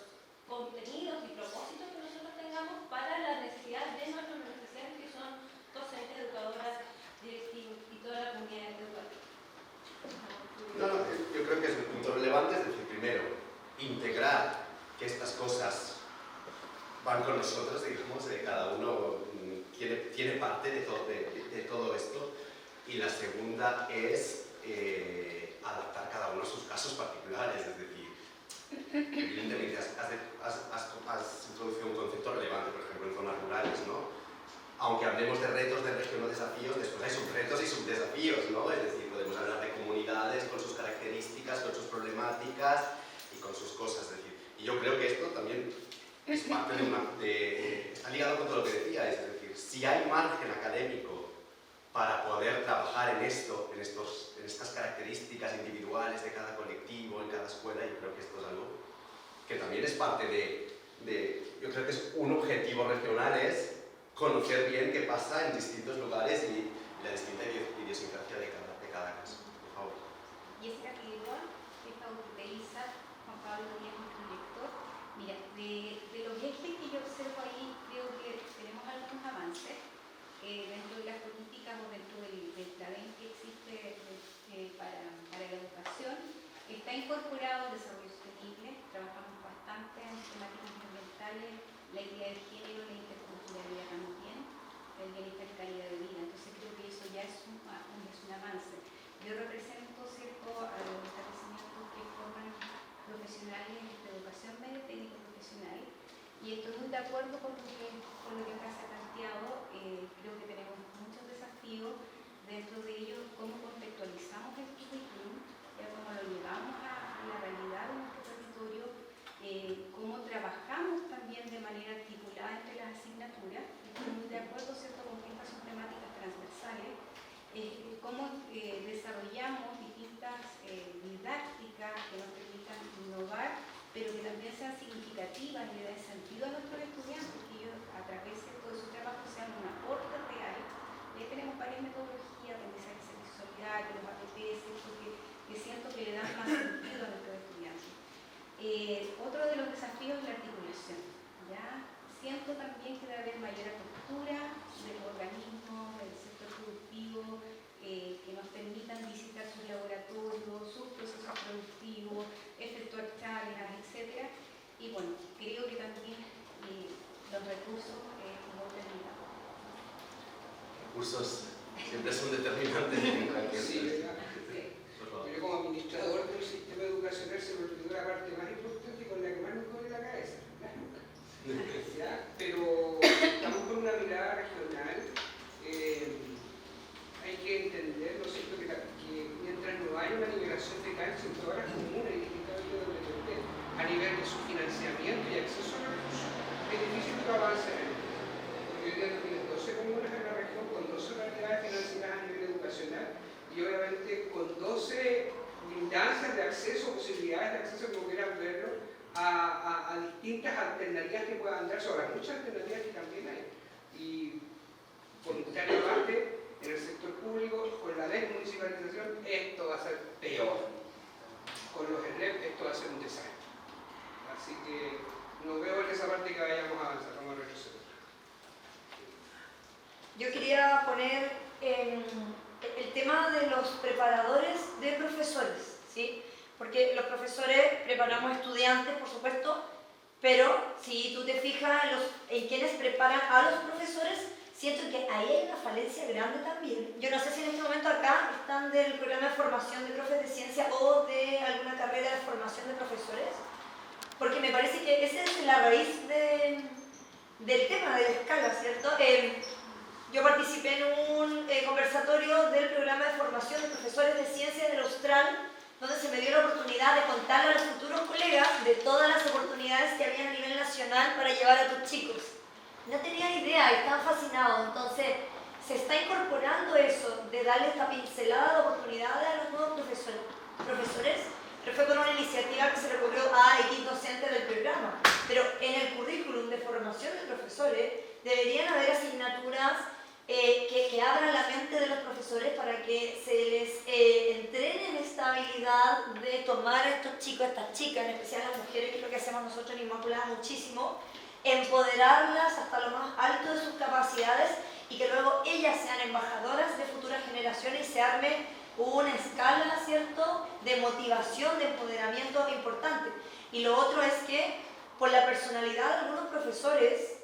contenidos y propósitos que nosotros tengamos para las necesidades de nuestros beneficiarios, que son docentes, educadoras, directivos y toda la comunidad educativa. Yo creo que es un punto relevante, es decir, primero, integrar que estas cosas van con nosotros, digamos, cada uno tiene parte de todo esto, y la segunda es adaptar cada uno a sus casos particulares, es decir, evidentemente has introducido un concepto relevante, por ejemplo, en zonas rurales, ¿no? Aunque hablemos de retos, de región o desafíos, después hay subretos y subdesafíos, ¿no? Es decir, podemos hablar de comunidades con sus características, con sus problemáticas y con sus cosas, es decir, y yo creo que esto también es parte está ligado con todo lo que decía, es decir, si hay margen académico para poder trabajar en estas características individuales de cada colectivo, en cada escuela, yo creo que esto es algo que también es parte yo creo que es un objetivo regional, es conocer bien qué pasa en distintos lugares y la distinta idiosincrasia de cada caso. Por favor. Jessica Figueroa, jefa de ISA, Juan Pablo Díaz, nuestro director. Mira, de los ejes que yo observo ahí, creo que tenemos algunos avances dentro de las políticas o dentro del plan que existe para la educación. incorporado el desarrollo sostenible, trabajamos bastante en temáticas ambientales, la equidad de género, la interculturalidad también, el bienestar y calidad de vida. Entonces creo que eso ya es un avance. Yo represento, ¿cierto?, a los establecimientos que forman profesionales de educación media y técnico profesional, y estoy muy de acuerdo con lo que acá se ha planteado. Creo que tenemos muchos desafíos, dentro de ellos cómo contextualizamos el currículum, ya cómo lo llevamos a la realidad de nuestro territorio, cómo trabajamos también de manera articulada entre las asignaturas. Estoy muy de acuerdo, ¿cierto?, con que estas son temáticas transversales, cómo desarrollamos distintas didácticas que nos permitan innovar, pero que también sean significativas y le den sentido a nuestros estudiantes, que ellos a través de todo su trabajo sean un aporte real. Tenemos varias metodologías, aprendizaje sensorial, que los apetece, que siento que le dan más sentido a nuestros estudiantes. Otro de los desafíos es la articulación. ¿Ya? Siento también que debe haber mayor apertura de los organismos, del sector productivo, que nos permitan visitar sus laboratorios, sus procesos productivos, efectuar charlas, etc. Y bueno, creo que también los recursos no terminan. Recursos siempre son determinantes en cualquier Sí, ¿verdad? Por favor. Yo como administrador del sistema educacional se me olvidó la parte más importante y con la que más me duele la cabeza, ¿verdad? ¿Ya? Pero estamos con una mirada regional. Hay que entender, ¿no es cierto?, que mientras no haya una liberación de cancha en todas las comunas y distintivamente donde depende, a nivel de su financiamiento y acceso a recursos, es difícil que avance en esto. Porque hoy día no tienes 12 comunas en la región con 12 realidades financieras a nivel educacional y obviamente con 12 instancias de acceso, posibilidades de acceso, como quieran verlo, a distintas alternativas que puedan darse. Ahora, muchas alternativas que también hay. Y voluntariamente, en el sector público, con la desmunicipalización, esto va a ser peor. Con los EREP, esto va a ser un desastre. Así que no veo en esa parte que vayamos a avanzar, vamos a retroceder. Yo quería poner el tema de los preparadores de profesores, ¿sí? Porque los profesores preparamos estudiantes, por supuesto, pero si tú te fijas en quienes preparan a los profesores, siento que ahí hay una falencia grande también. Yo no sé si en este momento acá están del programa de formación de profes de ciencia o de alguna carrera de formación de profesores, porque me parece que esa es la raíz del tema de la escala, ¿cierto? Yo participé en un conversatorio del programa de formación de profesores de ciencia del Austral, donde se me dio la oportunidad de contarle a los futuros colegas de todas las oportunidades que había a nivel nacional para llevar a tus chicos. No tenía idea, estaban fascinados. Entonces, se está incorporando eso, de darle esta pincelada de oportunidades a los nuevos profesores, pero fue con una iniciativa que se le ocurrió a equipos docentes del programa. Pero en el currículum de formación de profesores deberían haber asignaturas que abran la mente de los profesores para que se les entrenen esta habilidad de tomar a estos chicos, a estas chicas, en especial a las mujeres, que es lo que hacemos nosotros en Inmaculada muchísimo, empoderarlas hasta lo más alto de sus capacidades y que luego ellas sean embajadoras de futuras generaciones y se arme una escala, ¿cierto?, de motivación, de empoderamiento importante. Y lo otro es que por la personalidad de algunos profesores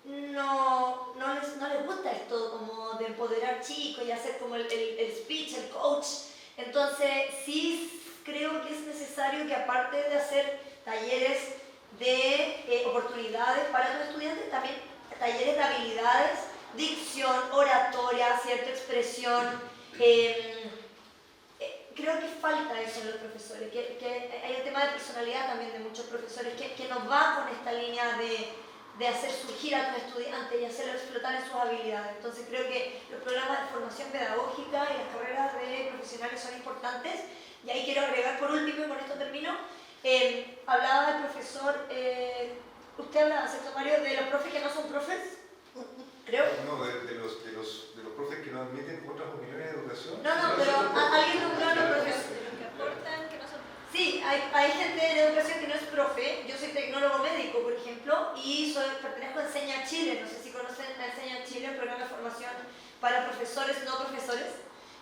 no les gusta esto como de empoderar chicos y hacer como el speech, el coach. Entonces sí creo que es necesario que aparte de hacer talleres de oportunidades para los estudiantes, también talleres de habilidades, dicción, oratoria, cierta expresión. Creo que falta eso en los profesores, que hay un tema de personalidad también de muchos profesores que nos va con esta línea de hacer surgir a tus estudiantes y hacerlo explotar en sus habilidades. Entonces creo que los programas de formación pedagógica y las carreras de profesionales son importantes. Y ahí quiero agregar por último, y con esto termino, hablaba el profesor, usted habla, ¿cierto, Mario, de los profes que no son profes? Creo. No, de los profes que no admiten otras opiniones de educación. No, pero alguien nombró a los profesores. Que aportan, que no son. Sí, hay gente de educación que no es profe. Yo soy tecnólogo médico, por ejemplo, y pertenezco a Enseña Chile. No sé si conocen la Enseña Chile, un programa de formación para profesores no profesores,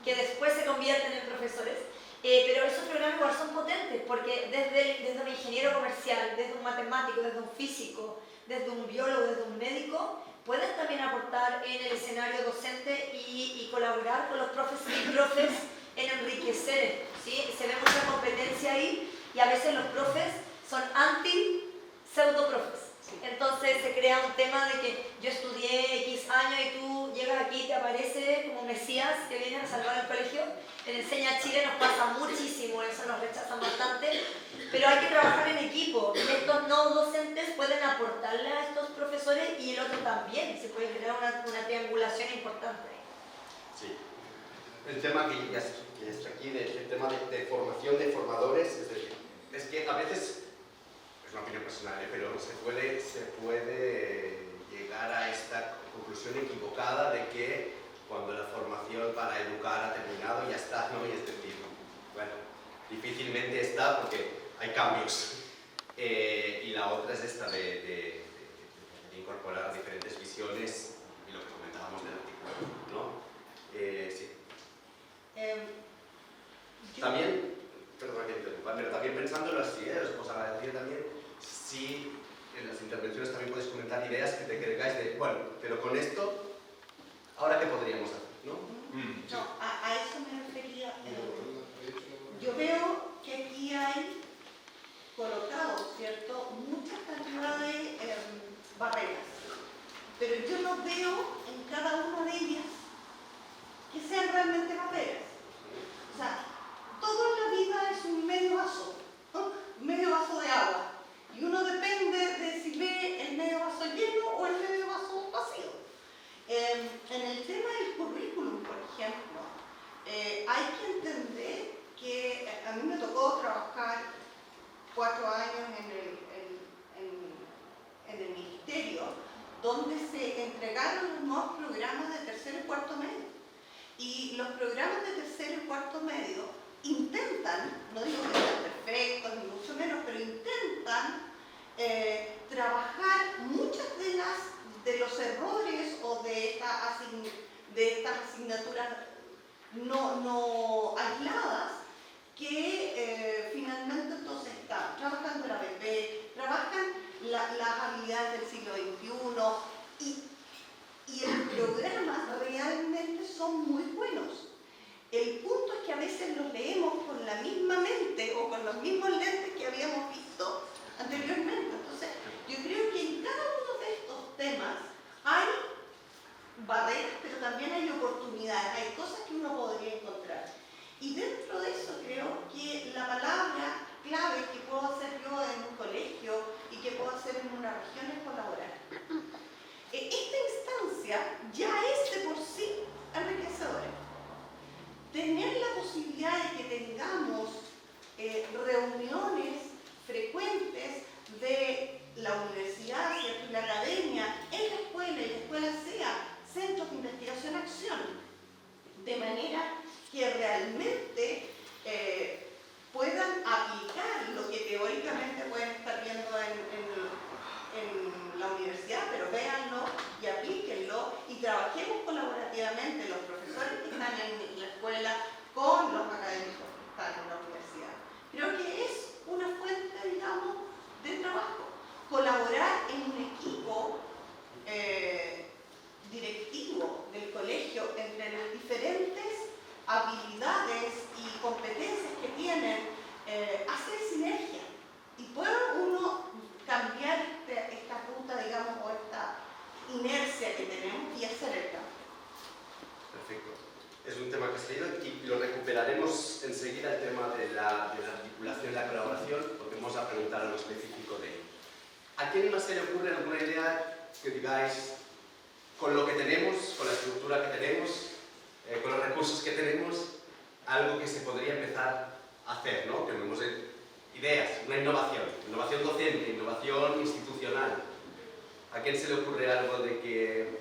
que después se convierten en profesores. Pero esos programas igual son potentes, porque desde un ingeniero comercial, desde un matemático, desde un físico, desde un biólogo, desde un médico, pueden también aportar en el escenario docente y colaborar con los profes y profes en enriquecer, ¿sí? Se ve mucha competencia ahí y a veces los profes son anti-pseudo-profes. Entonces se crea un tema de que yo estudié X años y tú llegas aquí y te aparece como Mesías que viene a salvar el colegio. En Enseña Chile nos pasa muchísimo, eso nos rechazan bastante, pero hay que trabajar en equipo. Estos no docentes pueden aportarle a estos profesores y el otro también. Se puede crear una triangulación importante. Sí. El tema que ya está aquí, el tema de formación de formadores, es decir, es que a veces, es una opinión personal, pero se puede llegar a esta conclusión equivocada de que cuando la formación para educar ha terminado ya está, ¿no? Y es decir, bueno, difícilmente está porque hay cambios. Y la otra es esta de incorporar diferentes visiones y lo que comentábamos del artículo, ¿no? Sí. También, perdón que interrumpa, pero también pensándolo así, os agradecería también si en las intervenciones también podéis comentar ideas que te creáis de, bueno, pero con esto, ¿ahora qué podríamos hacer? ¿No? No, a eso me refería. Yo veo que aquí hay colocado, ¿cierto?, mucha cantidad de barreras, pero yo no veo en cada una de ellas que sean realmente barreras. O sea, todo en la vida es un medio vaso, ¿no? Un medio vaso de agua. Y uno depende de si ve el medio vaso lleno o el medio vaso vacío. En el tema del currículum, por ejemplo, hay que entender que a mí me tocó trabajar 4 años en el ministerio, donde se entregaron los nuevos programas de tercero y cuarto medio. Y los programas de tercero y cuarto medio intentan, no digo que sean perfectos ni mucho menos, pero intentan trabajar muchas de los errores o de estas asignaturas no aisladas que finalmente entonces están trabajando la APP, trabajan las habilidades del siglo XXI y los programas realmente son muy buenos. El punto es que a veces los leemos con la misma mente o con los mismos lentes que habíamos visto anteriormente. Entonces, yo creo que en cada uno de estos temas hay barreras, pero también hay oportunidades, hay cosas que uno podría encontrar. Y dentro de eso creo que la palabra clave que puedo hacer yo en un colegio y que puedo hacer en una región es colaborar. Esta instancia ya es de por sí enriquecedora. Tener la posibilidad de que tengamos reuniones frecuentes de la universidad, ¿cierto?, y la academia en la escuela y la escuela sea centros de investigación-acción, de manera que realmente puedan aplicar lo que teóricamente pueden estar viendo en la universidad, pero véanlo y aplíquenlo y trabajemos colaborativamente los profesores que están en la escuela con los académicos que están en la universidad. Creo que es una fuente, digamos, de trabajo. Colaborar en un equipo directivo del colegio entre las diferentes habilidades y competencias que tienen, hace sinergia y puede uno cambiar esta ruta, digamos, o esta inercia que tenemos y hacer el cambio. Perfecto. Es un tema que se ha ido y lo recuperaremos enseguida, el tema de la articulación y la colaboración, porque vamos a preguntar algo específico de ello. ¿A quién más se le ocurre alguna idea que digáis, con lo que tenemos, con la estructura que tenemos, con los recursos que tenemos, algo que se podría empezar a hacer, ¿no? Tenemos ideas, una innovación docente, innovación institucional. ¿A quién se le ocurre algo de que,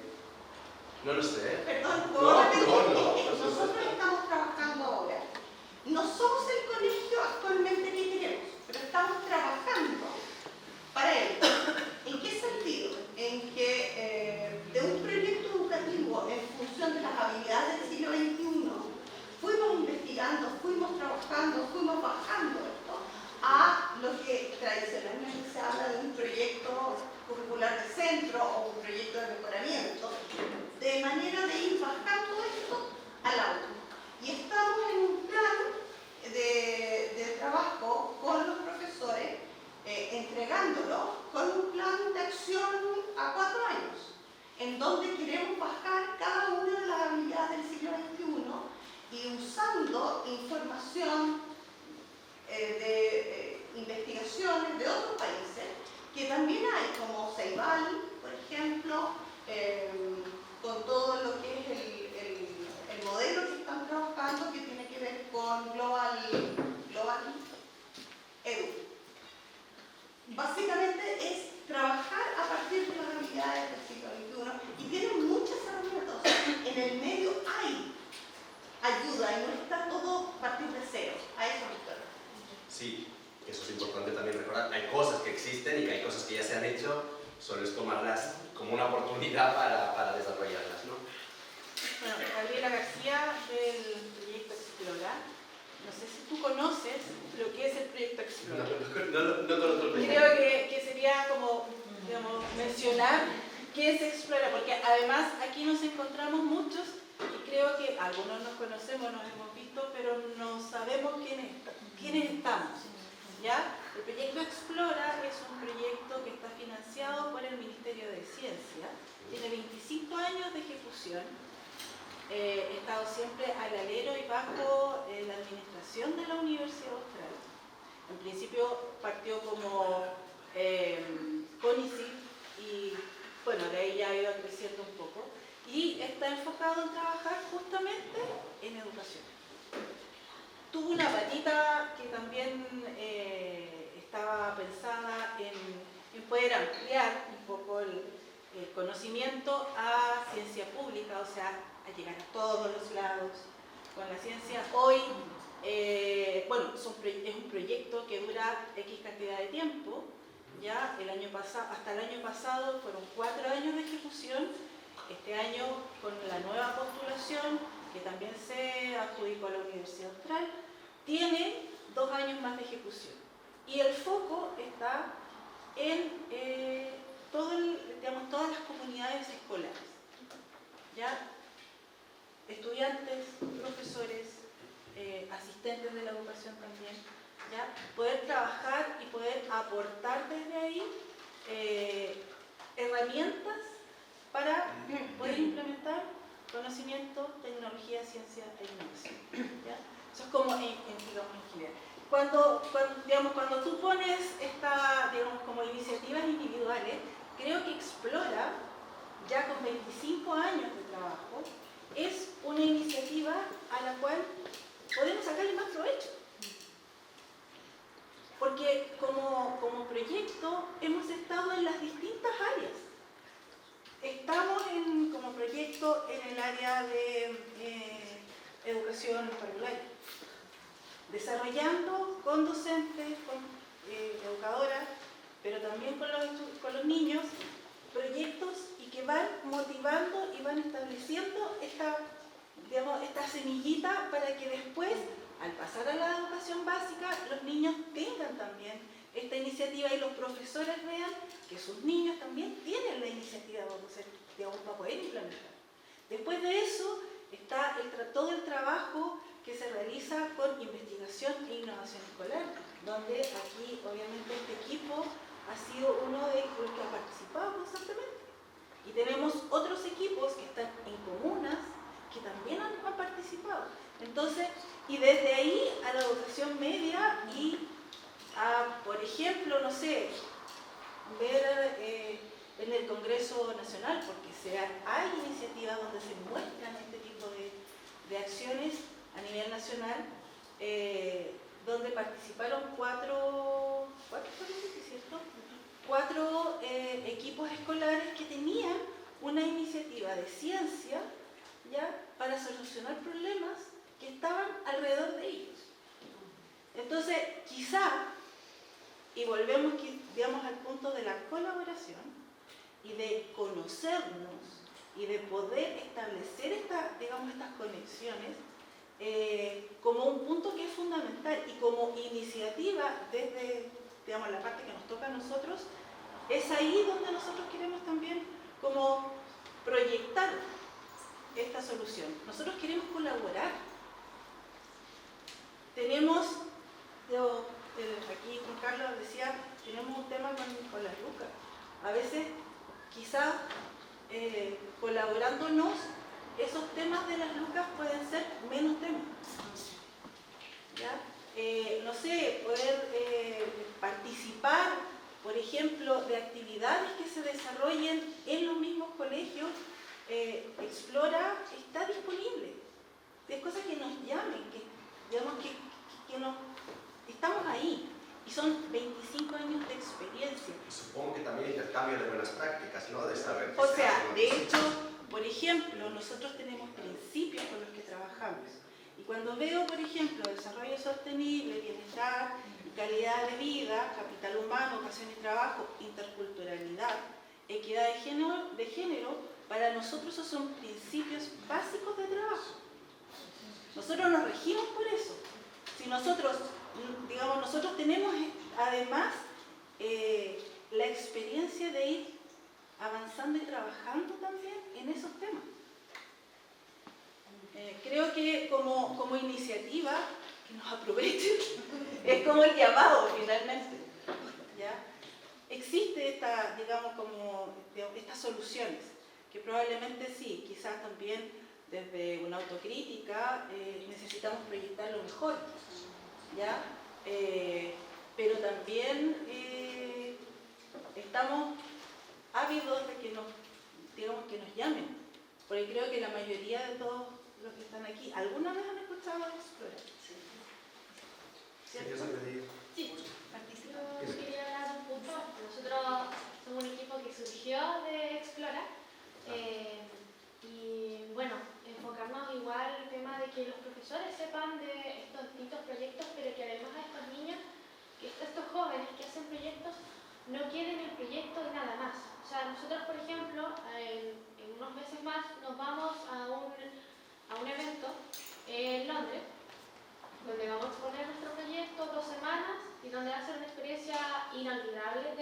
no lo sé? Perdón, no. Nosotros estamos trabajando ahora. No somos el colegio actualmente que queremos, pero estamos trabajando para ello. ¿En qué sentido? En que de un proyecto educativo en función de las habilidades del siglo XXI, fuimos investigando, fuimos trabajando, fuimos bajando esto hay, como Ceibal, por ejemplo, con todo lo que es el modelo que están trabajando, que tiene que ver con Global Edu. Básicamente es trabajar a partir de las habilidades del siglo XXI y tienen muchas herramientas. O sea, en el medio hay ayuda y no está todo partir de cero. A eso me refiero. Sí, eso es importante también recordar. Hay cosas que existen y que hay cosas que ya se han hecho, solo es tomarlas como una oportunidad para desarrollarlas, ¿no? Bueno, Gabriela García del proyecto Explora. No sé si tú conoces lo que es el proyecto Explora. No conozco el proyecto. Creo que sería como, digamos, mencionar qué es Explora, porque además aquí nos encontramos muchos y creo que algunos nos conocemos, nos hemos visto, pero no sabemos quiénes estamos. ¿Ya? El proyecto Explora es un proyecto que está financiado por el Ministerio de Ciencia, tiene 25 años de ejecución. He estado siempre al alero y bajo la administración de la Universidad Austral. En principio partió como CONICYT y bueno, de ahí ya ha ido creciendo un poco y está enfocado en trabajar justamente en educación. Tuvo una patita que también estaba pensada en poder ampliar un poco el conocimiento a ciencia pública, o sea, a llegar a todos los lados con la ciencia. Hoy, bueno, es un proyecto que dura X cantidad de tiempo. Ya hasta el año pasado fueron 4 años de ejecución. Este año, con la nueva postulación, que también se adjudicó a la Universidad Austral, tiene 2 años más de ejecución. Y el foco está en todas las comunidades escolares. ¿Ya? Estudiantes, profesores, asistentes de la educación también, ¿ya? Poder trabajar y poder aportar desde ahí herramientas para poder implementar conocimiento, tecnología, ciencia e innovación. ¿Ya? Eso es como en general. Cuando tú pones como iniciativas individuales, creo que Explora, ya con 25 años de trabajo, es una iniciativa a la cual podemos sacarle más provecho. Porque como proyecto hemos estado en las distintas áreas. Estamos como proyecto en el área de educación parvularia, desarrollando con docentes, con educadoras, pero también con los niños, proyectos y que van motivando y van estableciendo esta semillita para que después, al pasar a la educación básica, los niños tengan también esta iniciativa y los profesores vean que sus niños también tienen la iniciativa para poder implementar. Después de eso está todo el trabajo que se realiza con investigación e innovación escolar, donde aquí obviamente este equipo ha sido uno de los que ha participado constantemente. Y tenemos otros equipos que están en comunas que también han participado. Entonces, y desde ahí a la educación media y a, por ejemplo, no sé, ver en el Congreso Nacional, porque hay iniciativas donde se muestran este tipo de acciones a nivel nacional, donde participaron cuatro equipos escolares que tenían una iniciativa de ciencia, ¿ya?, para solucionar problemas que estaban alrededor de ellos. Entonces, quizá, y volvemos al punto de la colaboración y de conocernos y de poder establecer estas conexiones como un punto que es fundamental y como iniciativa desde la parte que nos toca a nosotros, es ahí donde nosotros queremos también como proyectar esta solución. Nosotros queremos colaborar. Tenemos, aquí Juan Carlos decía, tenemos un tema con las lucas. A veces, quizás, colaborándonos, esos temas de las lucas pueden ser menos temas. ¿Ya? No sé, poder participar por ejemplo, de actividades que se desarrollen en los mismos colegios, Explora está disponible. Es cosa que nos llamen, que digamos que estamos ahí. Y son 25 años de experiencia. Y supongo que también intercambio de buenas prácticas, ¿no? De saber. O sea, de hecho, por ejemplo, nosotros tenemos principios con los que trabajamos. Y cuando veo, por ejemplo, desarrollo sostenible, bienestar, calidad de vida, capital humano, ocasión y trabajo, interculturalidad, equidad de género, para nosotros esos son principios básicos de trabajo. Nosotros nos regimos por eso. Si nosotros, digamos, nosotros tenemos además la experiencia de ir avanzando y trabajando también en esos temas. Creo que como iniciativa, que nos aprovechen, es como el llamado finalmente. ¿Ya? Existe estas soluciones, que probablemente sí, quizás también desde una autocrítica necesitamos proyectar lo mejor, ¿ya? Pero también estamos ávidos de que nos llamen, porque creo que la mayoría de todos los que están aquí, ¿alguna vez han escuchado de Explora? Sí. Sí. Yo quería hablar un punto. Nosotros somos un equipo que surgió de Explora. Y bueno, enfocarnos igual en el tema de que los profesores sepan de estos distintos proyectos, pero que además a estos niños, estos jóvenes que hacen proyectos, no queden el proyecto y nada más. O sea, nosotros, por ejemplo, en unos meses más nos vamos a un evento en Londres, donde vamos a exponer nuestro proyecto 2 semanas y donde va a ser una experiencia inolvidable.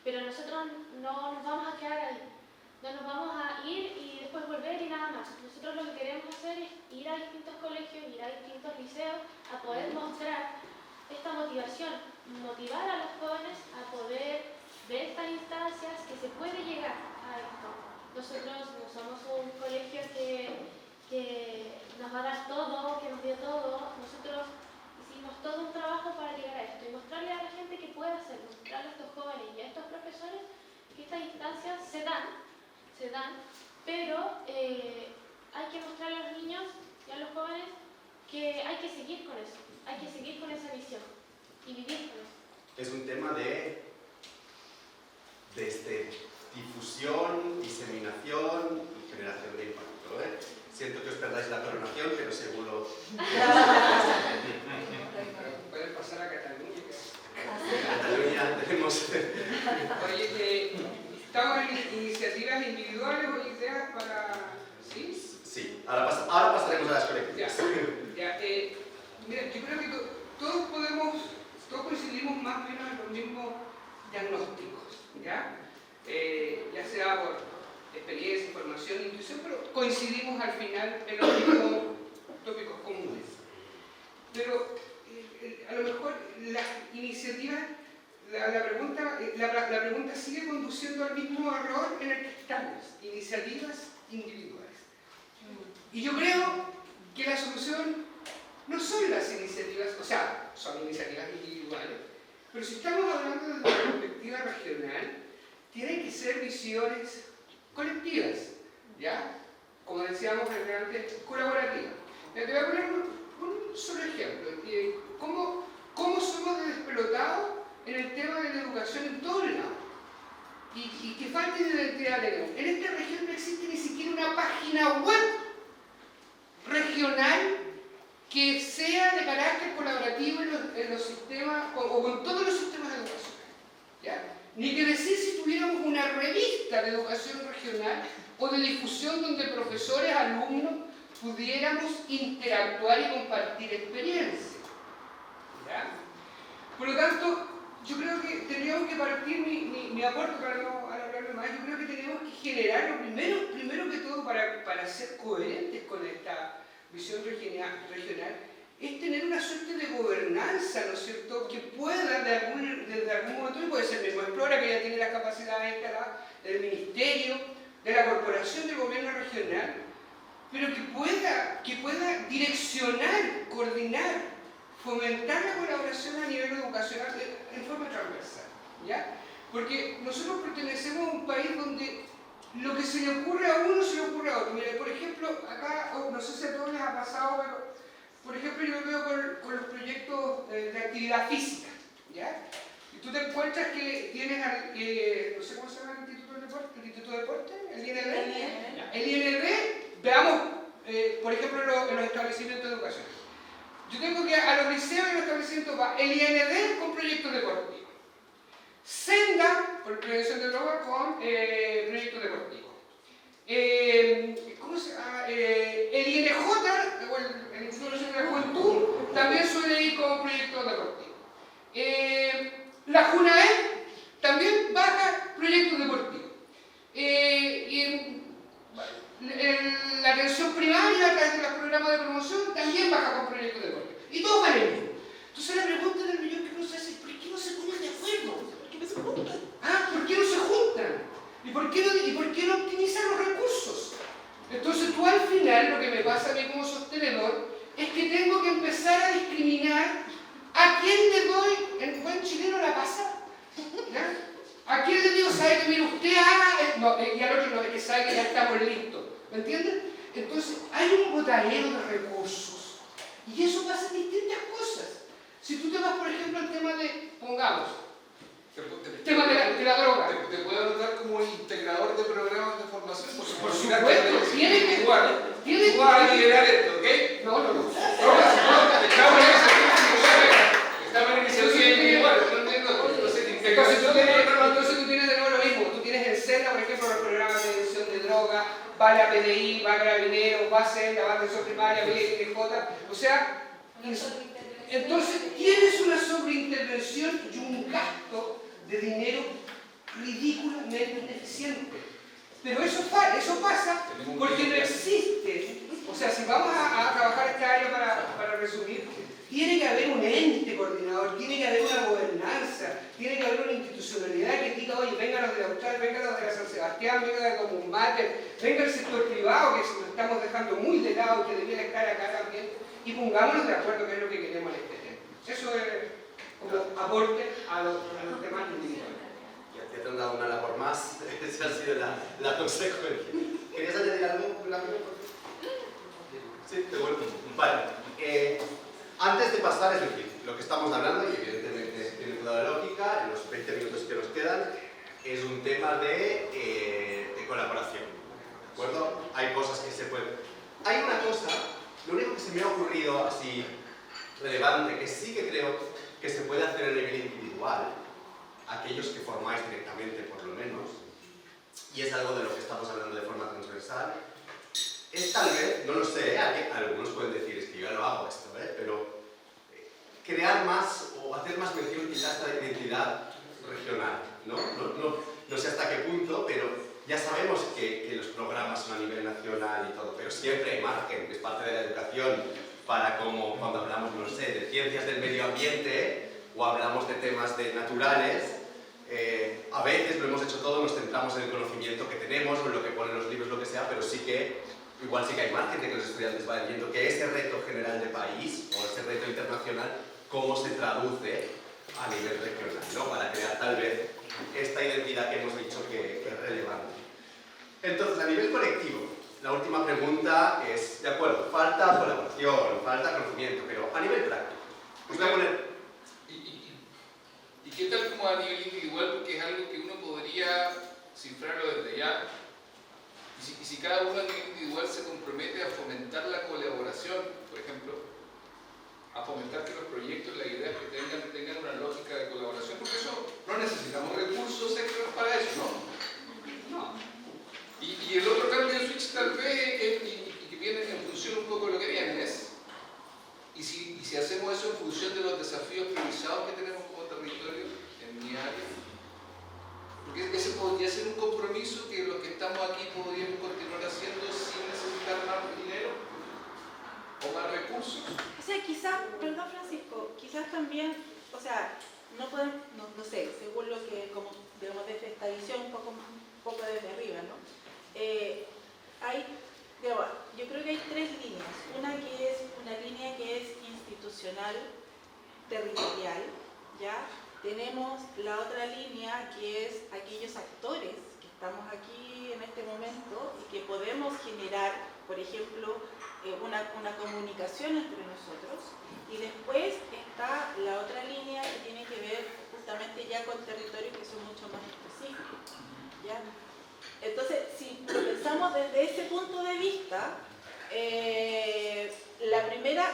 Pero nosotros no nos vamos a quedar ahí. No nos vamos a ir y después volver y nada más. Nosotros lo que queremos hacer es ir a distintos colegios, ir a distintos liceos, a poder mostrar esta motivación, motivar a los jóvenes a poder ver estas instancias, que se puede llegar a esto. Nosotros no somos un colegio que nos va a dar todo, que nos dio todo. Nosotros hicimos todo un trabajo para llegar a esto y mostrarle a la gente que puede hacerlo, mostrarle a estos jóvenes y a estos profesores que estas instancias se dan, pero hay que mostrarle a los niños y a los jóvenes que hay que seguir con eso, hay que seguir con esa visión y vivir con eso. Es un tema de difusión, diseminación y generación de impacto. Siento que os perdáis la coronación, pero seguro... Pueden pasar a Cataluña. Cataluña tenemos... Oye, ¿estamos en iniciativas individuales o ideas para...? ¿Sí? Sí, ahora pasaremos a las colectivas. Mira, yo creo que todos coincidimos más o menos en los mismos diagnósticos, ¿ya? Ya sea por experiencia, información, intuición, pero coincidimos al final en los mismos tópicos comunes. Pero a lo mejor las iniciativas, la pregunta sigue conduciendo al mismo error en el que estamos, iniciativas individuales. Y yo creo que la solución no son las iniciativas, o sea, son iniciativas individuales, pero si estamos hablando desde una perspectiva regional, tienen que ser visiones colectivas, ¿ya? Como decíamos antes, colaborativas. Te voy a poner un solo ejemplo. ¿Cómo somos despelotados en el tema de la educación en todos lados? Y qué falta de identidad tenemos. En esta región no existe ni siquiera una página web regional que sea de carácter colaborativo en los sistemas, o con todos los sistemas de educación, ¿ya? Ni que decir si tuviéramos una revista de educación regional o de difusión donde profesores, alumnos, pudiéramos interactuar y compartir experiencias, ¿ya? Por lo tanto, yo creo que tendríamos que partir, mi aporte para no alargarme más, yo creo que tenemos que generar, primero que todo, para ser coherentes con esta visión regional, es tener una suerte de gobernanza, ¿no es cierto?, que pueda desde algún momento, puede ser mismo Explora, que ya tiene las capacidades instaladas, del ministerio, de la corporación del gobierno regional, pero que pueda direccionar, coordinar, fomentar la colaboración a nivel educacional en forma transversal, ¿ya? Porque nosotros pertenecemos a un país donde lo que se le ocurre a uno se le ocurre a otro. Mira, por ejemplo, acá, no sé si a todos les ha pasado, pero por ejemplo yo veo con los proyectos de actividad física, ¿ya? Y tú te encuentras que tienes, no sé cómo se llama el Instituto de Deporte, el IND. El IND, veamos, por ejemplo, en los establecimientos de educación. Yo tengo que a los liceos y los establecimientos va el IND con proyectos deportivos. Senda, por prevención de drogas, con proyectos deportivos. ¿Cómo se llama? El INJ, o el Instituto Nacional de la Juventud, también suele ir con proyectos deportivos. La JUNAE también baja proyectos deportivos. La atención primaria, a través de los programas de promoción, también baja con proyectos deportivos. Y todos van en ello. Entonces la pregunta del millón que uno se hace es: ¿por qué no se ponen de acuerdo? ¿Por qué no se juntan? ¿Por qué no se juntan? ¿Y por qué no optimizan los recursos? Entonces tú al final, lo que me pasa a mí como sostenedor, es que tengo que empezar a discriminar a quién le doy, en buen chileno, la pasada. ¿Ya? ¿A quién le digo, sabe que mire, usted haga, no, y al otro no, es que sabe que ya estamos listos? ¿Me entienden? Entonces hay un botadero de recursos. Y eso pasa en distintas cosas. Si tú te vas, por ejemplo, al tema de, pongamos, el tema de la droga. ¿Te puedo anotar como integrador de programas de formación? Por supuesto, tiene que liderar esto, ¿ok? No. Estamos en iniciativa individual, no entiendo. Entonces tú tienes de nuevo lo mismo. Tú tienes en Senda, por ejemplo, los programas de prevención de droga, va la PDI, va Carabineros, va Senda, va Atención Primaria, va INJ. O sea, entonces tienes una sobreintervención y un gasto de dinero ridículamente ineficiente. Pero eso pasa porque no existe. O sea, si vamos a trabajar esta área para resumir, tiene que haber un ente coordinador, tiene que haber una gobernanza, tiene que haber una institucionalidad que diga: oye, vengan los de la Austral, vengan los de la San Sebastián, vengan de Común Mater, venga el sector privado, que lo estamos dejando muy de lado, que debiera estar acá también, y pongámonos de acuerdo qué es lo que queremos en este tema. Eso es como aporte a los demás individuales. Ya te han dado una labor más, esa ha sido la consecuencia. ¿Querías añadir algo? Sí, te vuelvo. Vale. Antes de pasar, es decir, lo que estamos hablando, y evidentemente tiene toda la lógica, en los 20 minutos que nos quedan, es un tema de colaboración. ¿De acuerdo? Hay cosas que se pueden. Hay una cosa, lo único que se me ha ocurrido así relevante, que sí que creo que se puede hacer a nivel individual, aquellos que formáis directamente por lo menos, y es algo de lo que estamos hablando de forma transversal, es tal vez, no lo sé, algunos pueden decir: es que yo ya lo hago esto, pero crear más o hacer más mención quizás de la identidad regional, ¿no? No sé hasta qué punto, pero ya sabemos que los programas son a nivel nacional y todo, pero siempre hay margen, que es parte de la educación, para como cuando hablamos, no sé, de ciencias del medio ambiente o hablamos de temas naturales, a veces lo hemos hecho todo, nos centramos en el conocimiento que tenemos o en lo que ponen los libros, lo que sea, pero sí que igual sí que hay margen de que los estudiantes vayan viendo que ese reto general de país o ese reto internacional, cómo se traduce a nivel regional, ¿no? Para crear tal vez esta identidad que hemos dicho que es relevante. Entonces, a nivel colectivo, la última pregunta es, de acuerdo, falta colaboración, falta conocimiento, pero a nivel práctico, os voy a poner... ¿Y qué tal como a nivel individual? Porque es algo que uno podría cifrarlo desde ya. Y si cada uno a nivel individual se compromete a fomentar la colaboración, por ejemplo, a fomentar que los proyectos, las ideas que tengan una lógica de colaboración, porque eso no necesitamos recursos extras para eso, ¿no? Y el otro cambio de switch tal vez, y que viene en función un poco de lo que viene, es, y si hacemos eso en función de los desafíos priorizados que tenemos como territorio en mi área, porque ese podría ser un compromiso que los que estamos aquí podríamos continuar haciendo sin necesitar más dinero o más recursos. O sea, quizás, perdón Francisco, quizás también, o sea, no podemos, no sé, según lo que, como digamos desde esta visión un poco desde arriba, ¿no? Yo creo que hay tres líneas. Una que es una línea que es institucional, territorial, ¿ya? Tenemos la otra línea que es aquellos actores que estamos aquí en este momento y que podemos generar, por ejemplo, una comunicación entre nosotros. Y después está la otra línea que tiene que ver justamente ya con territorios que son mucho más específicos, ¿ya? Entonces, si lo pensamos desde ese punto de vista,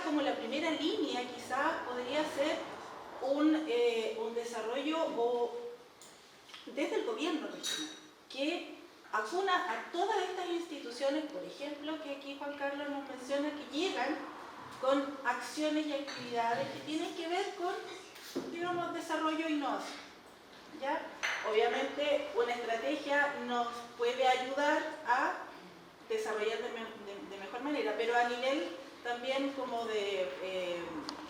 como la primera línea quizá podría ser un desarrollo desde el gobierno regional, que acuna a todas estas instituciones, por ejemplo, que aquí Juan Carlos nos menciona, que llegan con acciones y actividades que tienen que ver con, digamos, desarrollo e innovación, ¿ya? Obviamente una estrategia nos puede ayudar a desarrollar de mejor manera, pero a nivel también como de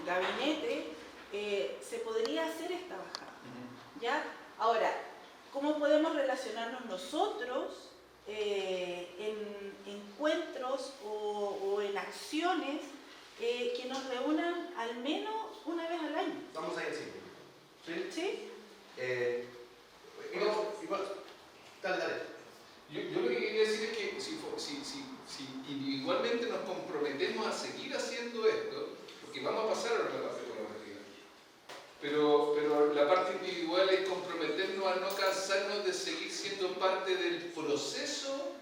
gabinete se podría hacer esta bajada, ¿ya? Ahora, ¿cómo podemos relacionarnos nosotros en encuentros o en acciones que nos reúnan al menos una vez al año? Vamos ahí así. ¿Sí? ¿Sí? Dale. Yo lo que quería decir es que si individualmente nos comprometemos a seguir haciendo esto, porque vamos a pasar a la parte colaborativa, pero la parte individual es comprometernos a no cansarnos de seguir siendo parte del proceso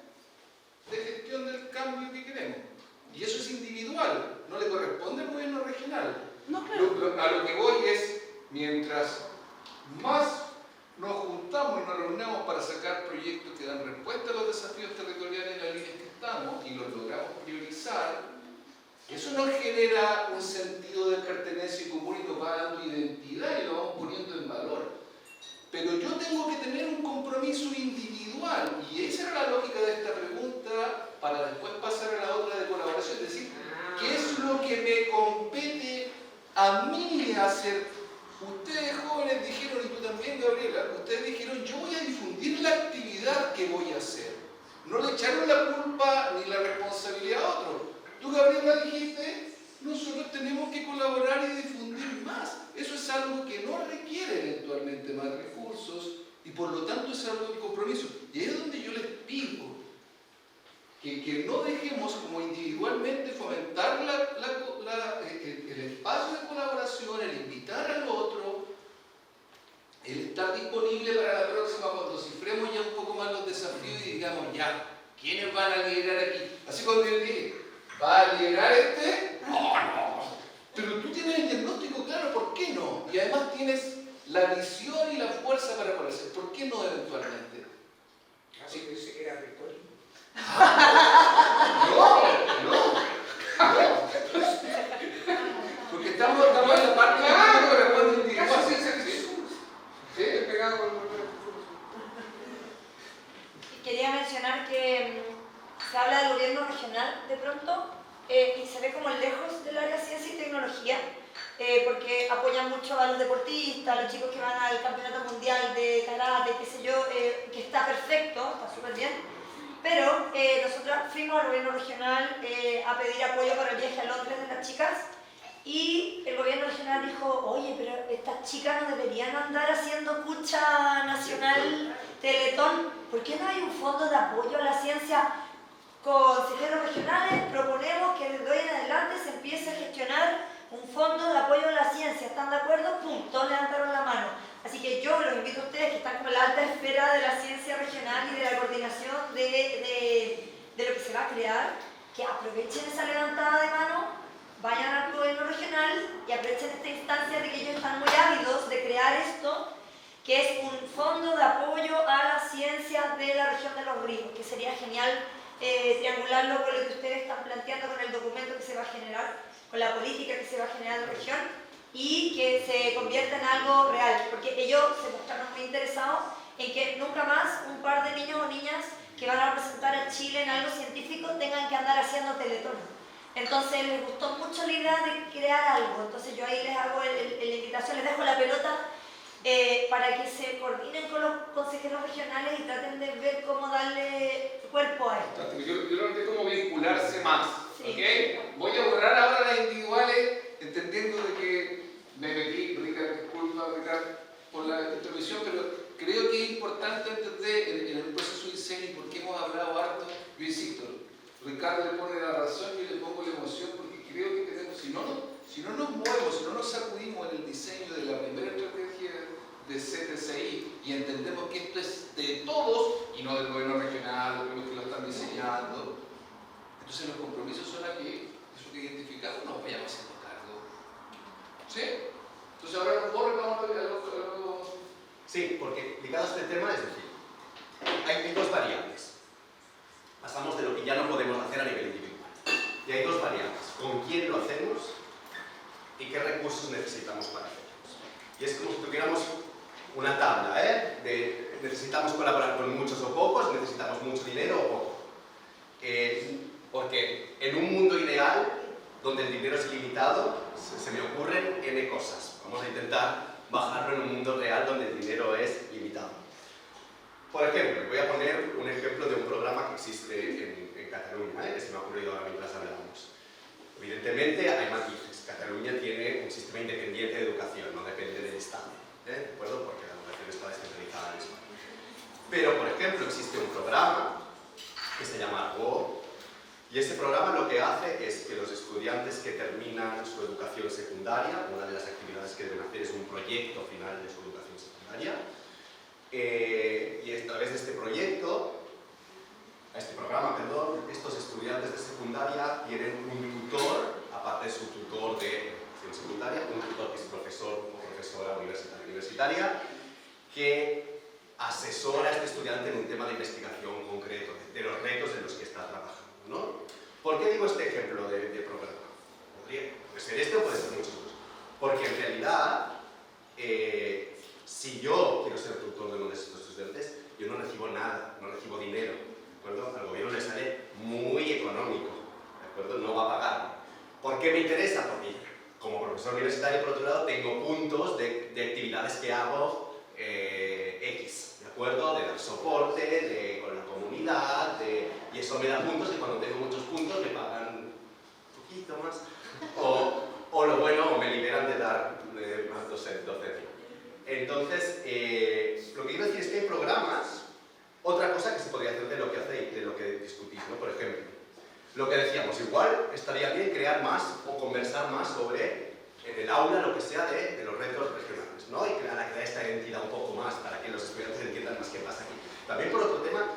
de gestión del cambio que queremos. Y eso es individual, no le corresponde al gobierno regional. No, claro. A lo que voy es, mientras más nos juntamos y nos reunimos para sacar proyectos que dan respuesta a los desafíos territoriales en las líneas que estamos y los logramos priorizar, eso nos genera un sentido de pertenencia común y nos va dando identidad y lo vamos poniendo en valor. Pero yo tengo que tener un compromiso individual y esa era la lógica de esta pregunta para después pasar a la otra de colaboración, es decir, ¿qué es lo que me compete a mí hacer? Ustedes jóvenes dijeron, y tú también, Gabriela, ustedes dijeron, yo voy a difundir la actividad que voy a hacer. No le echaron la culpa ni la responsabilidad a otro. Tú, Gabriela, dijiste, nosotros tenemos que colaborar y difundir más. Eso es algo que no requiere eventualmente más recursos y por lo tanto es algo de compromiso. Y ahí es donde yo les pido que no dejemos como individualmente fomentar el espacio de colaboración, el invitar al otro, el estar disponible para la próxima cuando cifremos ya un poco más los desafíos y digamos ya, ¿quiénes van a liderar aquí? Así cuando yo dije, ¿va a liderar este? No. Pero tú tienes el diagnóstico claro, ¿por qué no? Y además tienes la visión y la fuerza para poder hacer. ¿Por qué no eventualmente? Así que dice que era retórico. No. Porque estamos en la parte que no corresponde individual. Sí, he pegado con el Quería mencionar que se habla del gobierno regional de pronto y se ve como lejos del área ciencia y tecnología porque apoyan mucho a los deportistas, a los chicos que van al campeonato mundial de karate, qué sé yo, que está perfecto, está súper bien. Pero nosotros fuimos al gobierno regional a pedir apoyo para el viaje a Londres de las chicas y el gobierno regional dijo, oye, pero estas chicas no deberían andar haciendo cucha nacional Teletón, ¿por qué no hay un fondo de apoyo a la ciencia? Consejeros regionales proponemos que desde hoy en adelante se empiece a gestionar un fondo de apoyo a la ciencia, ¿están de acuerdo? ¡Pum! Todos levantaron la mano. Así que yo los invito a ustedes que están como en la alta esfera de la ciencia regional y de la coordinación de lo que se va a crear, que aprovechen esa levantada de mano, vayan al gobierno regional y aprovechen esta instancia de que ellos están muy ávidos de crear esto, que es un fondo de apoyo a la ciencia de la región de los ríos, que sería genial triangularlo con lo que ustedes están planteando, con el documento que se va a generar, con la política que se va a generar en la región, y que se convierta en algo real, porque ellos se mostraron muy interesados en que nunca más un par de niños o niñas que van a representar a Chile en algo científico tengan que andar haciendo teletón. Entonces les gustó mucho la idea de crear algo, entonces yo ahí les hago la invitación, les dejo la pelota para que se coordinen con los consejeros regionales y traten de ver cómo darle cuerpo a esto. Yo lo noté como vincularse más, Sí. ¿ok? Voy a borrar ahora las individuales, entendiendo de que me metí, Ricardo, disculpa, Ricardo, por la intervención, pero creo que es importante entender en el proceso de diseño, porque hemos hablado harto, yo insisto, Ricardo le pone la razón, yo le pongo la emoción, porque creo que tenemos, si no nos movemos, si no nos sacudimos en el diseño de la primera estrategia de CTCI y entendemos que esto es de todos y no del gobierno regional, de los que lo están diseñando, entonces los compromisos son aquí, eso que identificamos, nos vayamos haciendo cargo. ¿Sí? Entonces ahora vamos a ver algo. Sí, porque ligado a este tema, es decir, hay dos variables. Pasamos de lo que ya no podemos hacer a nivel individual. Y hay dos variables. ¿Con quién lo hacemos? ¿Y qué recursos necesitamos para hacerlo? Y es como si tuviéramos una tabla, necesitamos colaborar con muchos o pocos, necesitamos mucho dinero o poco. Porque en un mundo ideal, donde el dinero es ilimitado, se me ocurren N cosas. Vamos a intentar bajarlo en un mundo real donde el dinero es limitado. Por ejemplo, voy a poner un ejemplo de un programa que existe en Cataluña, que se me ha ocurrido ahora mientras hablamos. Evidentemente hay matices. Cataluña tiene un sistema independiente de educación, no depende del Estado, ¿de acuerdo? Porque la educación está descentralizada en España. Pero, por ejemplo, existe un programa que se llama Argo, y ese programa lo que hace es que los estudiantes que terminan su educación secundaria, una de las actividades que deben hacer es un proyecto final de su educación secundaria, y a través de este programa, estos estudiantes de secundaria tienen un tutor, aparte de su tutor de educación secundaria, un tutor que es profesor o profesora universitaria, que asesora a este estudiante en un tema de investigación concreto, de los retos en los que está trabajando, ¿no? ¿Por qué digo este ejemplo de programa? Puede ser este o puede ser muchos otros. Porque en realidad, si yo quiero ser tutor de uno de estos estudiantes, yo no recibo nada, no recibo dinero, ¿de acuerdo? Al gobierno le sale muy económico, ¿de acuerdo? No va a pagar. ¿Por qué me interesa? Porque como profesor universitario, por otro lado, tengo puntos de actividades que hago X, ¿de acuerdo? De dar soporte, con la comunidad, y eso me da puntos, y cuando tengo muchos puntos me pagan un poquito más, o lo bueno, o me liberan de dar más docencia. Entonces, lo que quiero decir es que hay programas, otra cosa que se podría hacer de lo que hacéis, de lo que discutís, ¿no? Por ejemplo, lo que decíamos, igual estaría bien crear más o conversar más sobre, en el aula, lo que sea de los retos regionales, ¿no? Y crear esta identidad un poco más para que los estudiantes entiendan más qué pasa aquí. También por otro tema,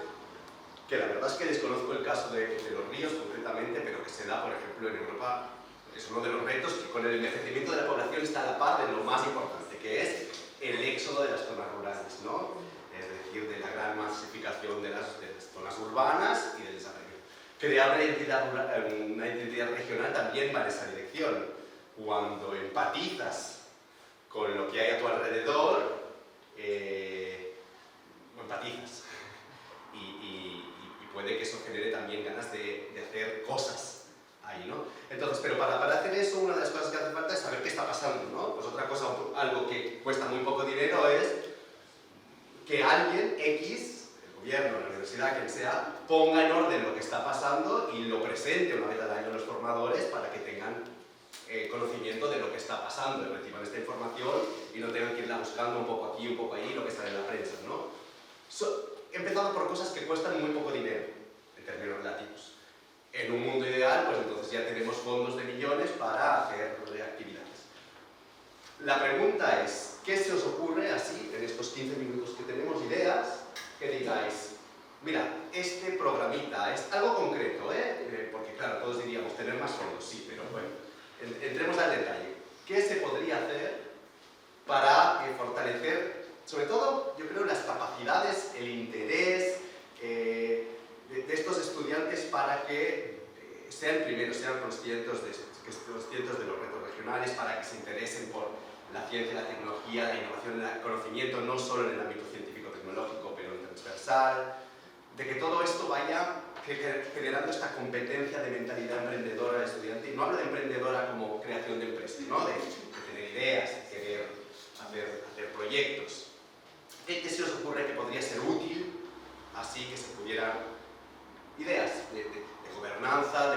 que la verdad es que desconozco el caso de los ríos concretamente, pero que se da, por ejemplo, en Europa, es uno de los retos que con el envejecimiento de la población está a la par de lo más importante, que es el éxodo de las zonas rurales, ¿no? Es decir, de la gran masificación de las zonas urbanas y del desarrollo. Crear una identidad regional también va en esa dirección. Cuando empatizas con lo que hay a tu alrededor, empatizas. Y puede que eso genere también ganas de hacer cosas ahí, ¿no? Entonces, pero para hacer eso, una de las cosas que hace falta es saber qué está pasando, ¿no? Pues otra cosa, algo que cuesta muy poco dinero es que alguien, X, el gobierno, la universidad, quien sea, ponga en orden lo que está pasando y lo presente una vez al año a los formadores para que tengan conocimiento de lo que está pasando, y reciban esta información y no tengan que irla buscando un poco aquí, un poco ahí, lo que sale en la prensa, ¿no? Empezando por cosas que cuestan muy poco dinero, en términos relativos. En un mundo ideal, pues entonces ya tenemos fondos de millones para hacer actividades. La pregunta es, ¿qué se os ocurre así, en estos 15 minutos que tenemos, ideas, que digáis, mira, este programita es algo concreto, porque claro, todos diríamos tener más fondos, sí, pero bueno, entremos al detalle. ¿Qué se podría hacer para fortalecer, sobre todo, yo creo, las capacidades, el interés de estos estudiantes para que sean primeros, sean conscientes de los retos regionales, para que se interesen por la ciencia, la tecnología, la innovación, el conocimiento, no solo en el ámbito científico-tecnológico, pero en transversal, de que todo esto vaya generando esta competencia de mentalidad emprendedora del estudiante. Y no hablo de emprendedora como creación de empresas, ¿no? de tener ideas, de querer hacer proyectos. ¿Qué se os ocurre que podría ser útil, así que se pudieran ideas de gobernanza,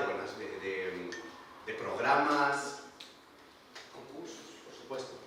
de programas, concursos, por supuesto?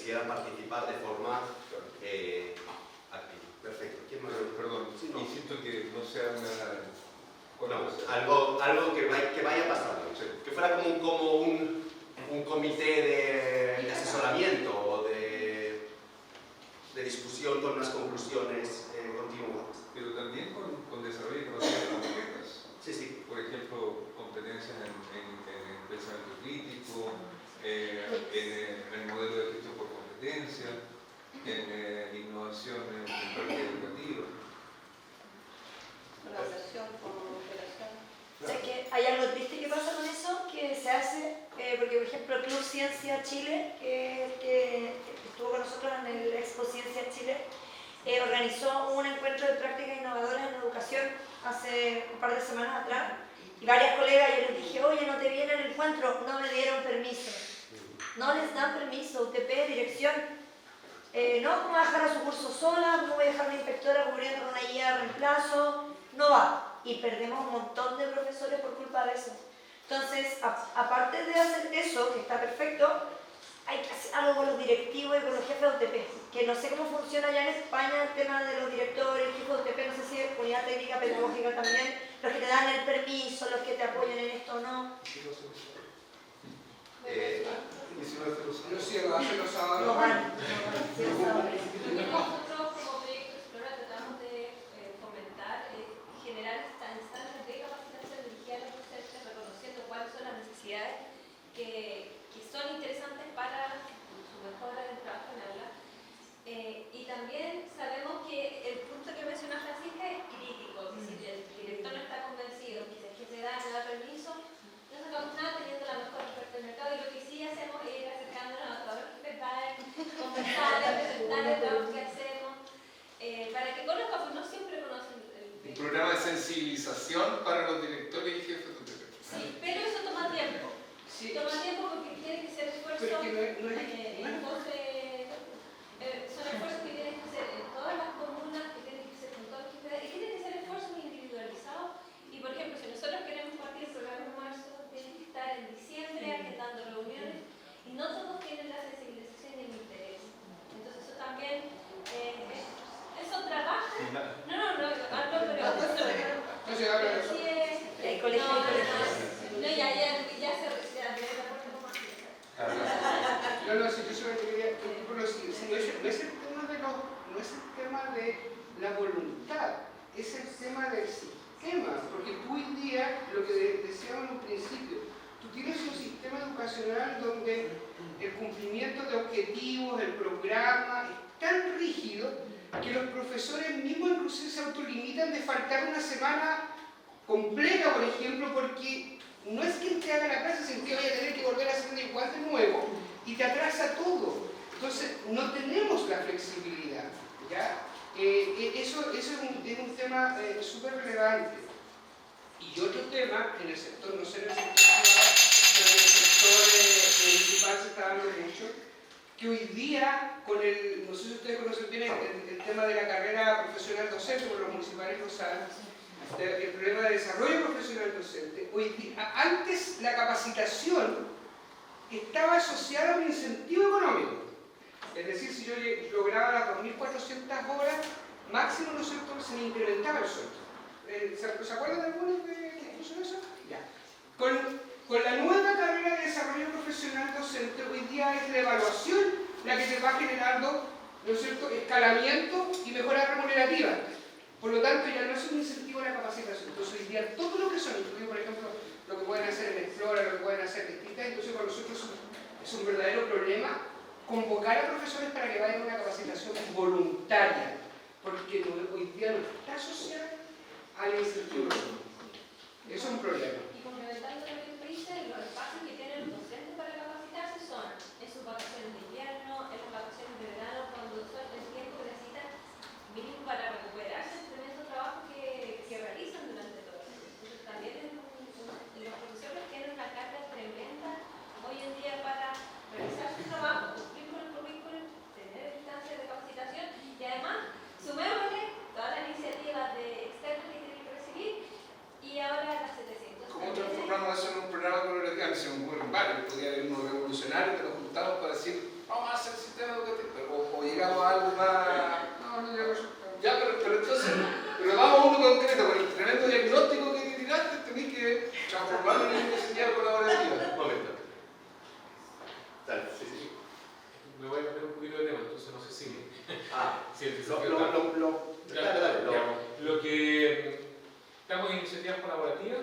quisieran participar de forma activa. Perfecto. ¿Quién más? Perdón, Sí, no. insisto que no sea una... No, algo que vaya pasando. Sí. Que fuera como un comité de asesoramiento o de discusión con unas conclusiones continuadas. Pero también con desarrollo de conocimientos concretas. Sí, sí. Por ejemplo, competencias en pensamiento crítico, en el modelo de gestión por competencia, en innovación en práctica educativa. Colaboración con operación. O sea, que hay algo triste que pasa con eso, que se hace, porque por ejemplo el Club Ciencia Chile, que estuvo con nosotros en el Expo Ciencia Chile, organizó un encuentro de prácticas innovadoras en educación hace un par de semanas atrás, y varias colegas yo les dije, oye, no te viene el encuentro, no me dieron permiso. No les dan permiso, UTP, dirección. No, ¿cómo va a dejar a su curso sola? ¿Cómo voy a dejar a una inspectora cubriendo con una guía de reemplazo? No va. Y perdemos un montón de profesores por culpa de eso. Entonces, aparte de hacer eso, que está perfecto, hay que hacer algo con los directivos y con los jefes de UTP. Que no sé cómo funciona ya en España el tema de los directores, jefes de UTP, no sé si es unidad técnica pedagógica también, los que te dan el permiso, los que te apoyan en esto o no. No sé, lo hacen los sábados. No van. Nosotros como Proyecto Explora tratamos de fomentar y generar esta instancia de capacitación dirigida a los docentes, reconociendo cuáles son las necesidades que son interesantes para su mejora del trabajo en aula. Y también sabemos que el punto que menciona Francisca es crítico, que si el director no está convencido, que si el jefe no da permiso, no sacamos nada teniendo la mejor oferta del mercado, y lo que sí hacemos es ir acercándonos a todos los jefes, conversar, presentar el trabajo que hacemos, para que conozcan, pues no siempre conocen Un programa de sensibilización para los directores y jefes de UTP. Sí, pero eso toma tiempo. Sí. Toma tiempo porque tiene que ser esfuerzo. Pero que Son esfuerzos que tienen que hacer en todas las comunas, que tienen que ser con todos los jefes, y tienen que ser esfuerzos individualizados. Y por ejemplo, si nosotros queremos partir el programa en marzo, tiene que estar en diciembre agendando reuniones, y no todos tienen la sensibilización y el interés. Entonces eso también eso trabaja. No, No se habla de eso. sí es. El colegio. No, ya se No, si yo solo quería por lo siguiente, no es el tema de la voluntad, es el tema del sistema, porque tú hoy día, lo que decíamos en un principio, tú tienes un sistema educacional donde el cumplimiento de objetivos, el programa, es tan rígido que los profesores mismos inclusive se autolimitan de faltar una semana completa, por ejemplo, porque no es que te haga la clase, sino que vaya a tener que volver a hacer un igual de nuevo y te atrasa todo. Entonces, no tenemos la flexibilidad, ¿ya? Eso es un tema súper relevante. Y otro tema, en el sector, no sé en el sector privado, pero en el sector municipal se está dando mucho, que hoy día, no sé si ustedes conocen bien el tema de la carrera profesional docente, porque los municipales lo saben, el problema de desarrollo profesional docente. Hoy día, antes la capacitación estaba asociada a un incentivo económico. Es decir, si yo lograba las 2.400 horas, máximo, ¿no es cierto?, se me incrementaba el sueldo. ¿Se acuerdan de algunos que puso eso? Ya. Con la nueva carrera de desarrollo profesional docente, hoy día es la evaluación la que te va generando, ¿no es cierto?, escalamiento y mejora remunerativa. Por lo tanto, ya no es un incentivo a la capacitación. Entonces, hoy día todo lo que son, incluido, por ejemplo, lo que pueden hacer en Explora, lo que pueden hacer en distintas, entonces para nosotros es un verdadero problema convocar a profesores para que vayan a una capacitación voluntaria, porque hoy día no está asociada al incentivo. Eso es un problema. Y complementando lo que tú dices, los espacios que tienen los docentes para capacitarse son en sus vacaciones de invierno, en las vacaciones de verano, cuando son el tiempo que necesitan mínimo para recuperarse el tremendo trabajo que realizan durante todo el año. Entonces también los profesores tienen una carga tremenda hoy en día para realizar su trabajo, cumplir con el currículum, tener instancias de capacitación y además sumémosle todas las iniciativas de externos que tienen que recibir y ahora las 700. ¿Cómo transformamos eso en un programa colaborativo? Se me ocurre. Sí, el desafío está. Lo que estamos en iniciativas colaborativas,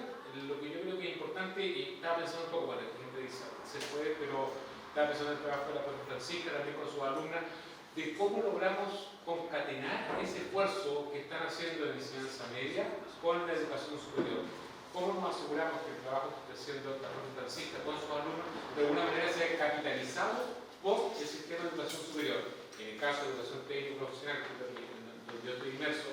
lo que yo creo que es importante, y estaba pensando un poco, bueno, no te dice, se puede, pero estaba pensando en el trabajo de la profesora Francisca, también con sus alumnas, de cómo logramos concatenar ese esfuerzo que están haciendo en enseñanza media con la educación superior. ¿Cómo nos aseguramos que el trabajo que está haciendo la profesora Francisca con sus alumnos de alguna manera sea capitalizado por el sistema de educación superior? En el caso de educación técnico profesional, donde yo estoy inmerso,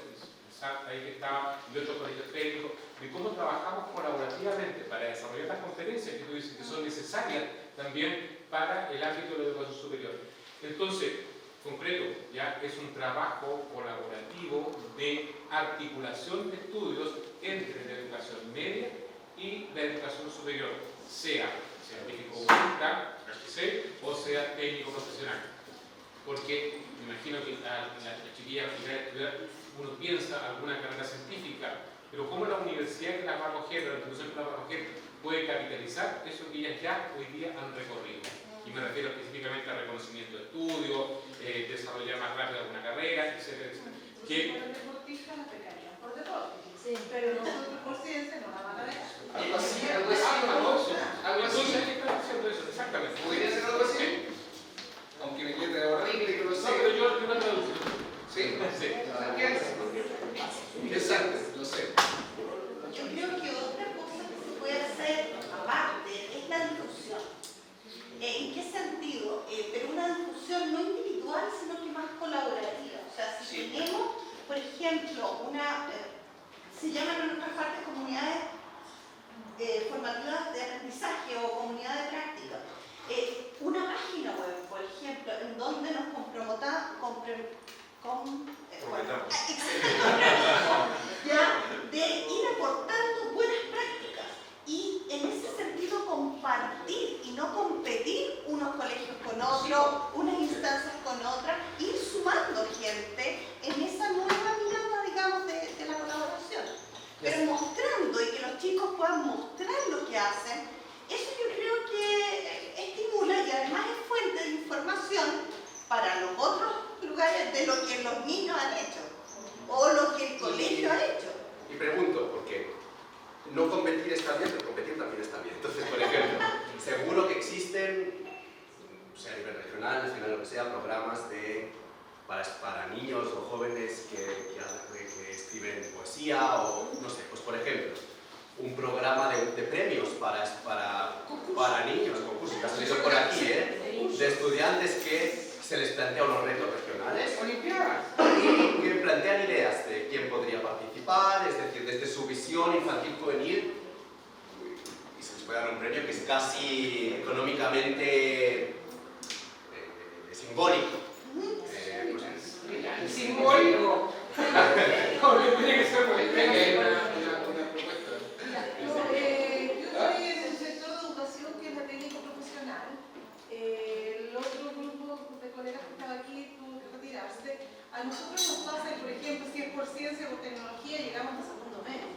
ahí que estaba, y otros colegios técnicos, de cómo trabajamos colaborativamente para desarrollar las conferencias que tú dices que son necesarias también para el ámbito de la educación superior. Entonces, concreto, ya es un trabajo colaborativo de articulación de estudios entre la educación media y la educación superior, sea científico humanista, o sea técnico profesional. Porque me imagino que la chiquilla uno piensa alguna carrera científica, pero cómo la universidad que las va a coger, la institución que las va a coger, puede capitalizar eso que ellas ya hoy día han recorrido. Y me refiero específicamente al reconocimiento de estudios, desarrollar más rápido alguna carrera, etc. Que los deportistas las becarían por deporte, sí, pero nosotros por ciencia no la van a becar. Algo así, algo así está haciendo eso, exactamente. ¿Podría ser algo así? Aunque me quede horrible que lo sé. No, pero yo la traduzco. Sí, sí. Exacto, lo sé. Yo creo que otra cosa que se puede hacer aparte es la discusión. ¿En qué sentido? Pero una discusión no individual, sino que más colaborativa. O sea, si tenemos, por ejemplo, se llaman en otras partes comunidades formativas de aprendizaje o comunidades de práctica. Una página web, por ejemplo, en donde nos de ir aportando buenas prácticas y en ese sentido compartir y no competir unos colegios con otros, unas instancias con otras, ir sumando gente en esa nueva mirada, digamos, de la colaboración, pero mostrando y que los chicos puedan mostrar lo que hacen. Eso yo creo que estimula y además es fuente de información para los otros lugares de lo que los niños han hecho o lo que el colegio ha hecho. Y pregunto, porque no competir está bien, pero competir también está bien. Entonces, por ejemplo, seguro que existen, sea a nivel regional, nacional, lo que sea, programas para niños o jóvenes que escriben poesía o, no sé, pues por ejemplo, un programa de premios para niños, concursos que han salido por aquí, de estudiantes que se les plantea unos retos regionales y que plantean ideas de quién podría participar, es decir, desde su visión infantil juvenil, y se les puede dar un premio que es casi económicamente simbólico. Simbólico. No, tiene que ser muy pequeña. A nosotros nos pasa que, por ejemplo, si es por ciencia o tecnología, llegamos a segundo medio.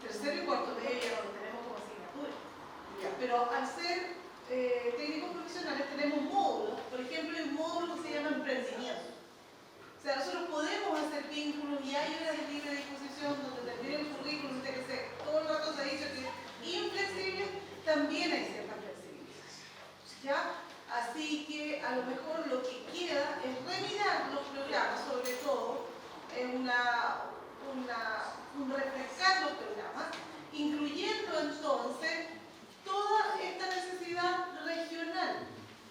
Tercero y cuarto medio ya lo tenemos como asignatura. Pero al ser técnicos profesionales tenemos módulos. Por ejemplo, hay un módulo que se llama emprendimiento. O sea, nosotros podemos hacer vínculos y hay horas de libre disposición donde termine el currículum, tiene que ser todo el rato se dice que es inflexible, también hay cierta flexibilidad. ¿Ya? Así que a lo mejor lo que queda es remirar los programas, sobre todo, refrescar los programas, incluyendo entonces toda esta necesidad regional,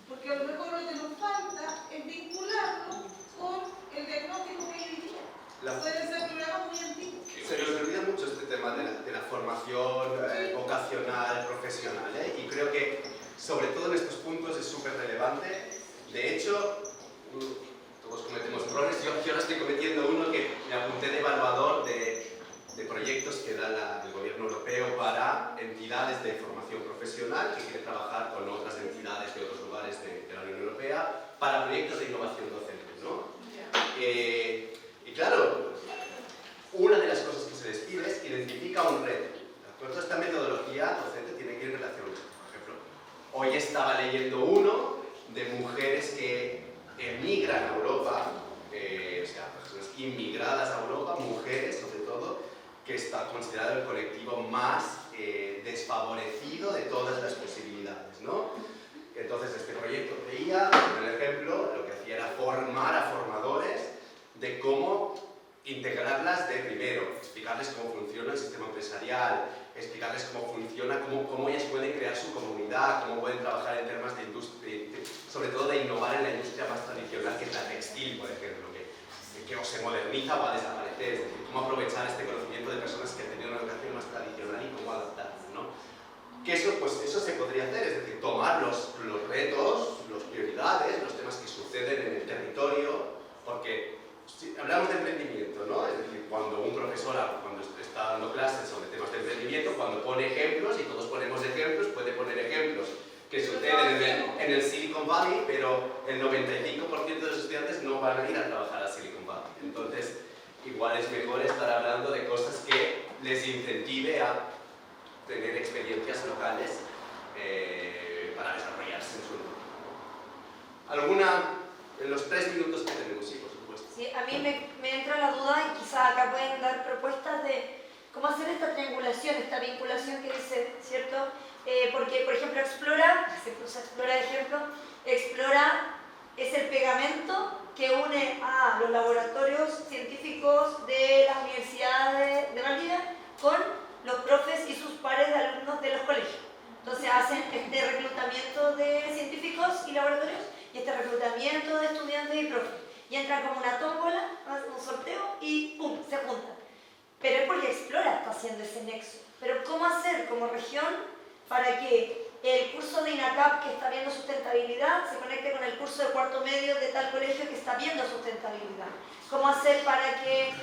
porque a lo mejor lo que nos falta es vincularlo con el diagnóstico que hay hoy día. Pueden ser programas muy antiguos. Se nos olvida mucho este tema de la formación vocacional, profesional, y creo que sobre todo en estos puntos es súper relevante. De hecho, todos cometemos errores. Yo ahora estoy cometiendo uno que me apunté de evaluador de proyectos que da el gobierno europeo para entidades de formación profesional que quieren trabajar con otras entidades de otros lugares de la Unión Europea para proyectos de innovación docente, ¿no? Y claro, una de las cosas que se les pide es que identifica un reto. ¿De acuerdo? Esta metodología docente tiene que ir en relación. Hoy estaba leyendo uno de mujeres que emigran a Europa, o sea, inmigradas a Europa, mujeres sobre todo, que está considerado el colectivo más desfavorecido de todas las posibilidades, ¿no? Entonces este proyecto veía, por ejemplo, lo que hacía era formar a formadores de cómo integrarlas de primero, explicarles cómo funciona el sistema empresarial, explicarles cómo funciona, cómo ellas pueden crear su comunidad, cómo pueden trabajar en temas de industria, sobre todo de innovar en la industria más tradicional que es la textil, por ejemplo, que o se moderniza o va a desaparecer, es decir, cómo aprovechar este conocimiento de personas que han tenido una educación más tradicional y cómo adaptarse, ¿no? Que eso, pues, eso se podría hacer, es decir, tomar los retos, las prioridades, los temas que suceden en el territorio, porque si hablamos de emprendimiento, ¿no? Es decir, cuando un profesor cuando está dando clases sobre temas de emprendimiento, cuando pone ejemplos, y todos ponemos ejemplos, puede poner ejemplos que suceden en el Silicon Valley, pero el 95% de los estudiantes no van a ir a trabajar a Silicon Valley. Entonces, igual es mejor estar hablando de cosas que les incentive a tener experiencias locales para desarrollarse en su entorno. ¿Alguna, en los 3 minutos que tenemos? Sí, por supuesto. Sí, a mí me entra la duda, y quizá acá pueden dar propuestas de cómo hacer esta triangulación, esta vinculación que dice, ¿cierto? Porque, por ejemplo, Explora, se usa Explora de ejemplo, Explora es el pegamento que une a los laboratorios científicos de las universidades de Valdivia con los profes y sus pares de alumnos de los colegios. Entonces hacen este reclutamiento de científicos y laboratorios y este reclutamiento de estudiantes y profes. Y entran como una tómbola, hacen un sorteo y ¡pum!, se juntan. Pero es porque Explora está haciendo ese nexo. Pero ¿cómo hacer como región para que el curso de INACAP que está viendo sustentabilidad se conecte con el curso de cuarto medio de tal colegio que está viendo sustentabilidad? ¿Cómo hacer para que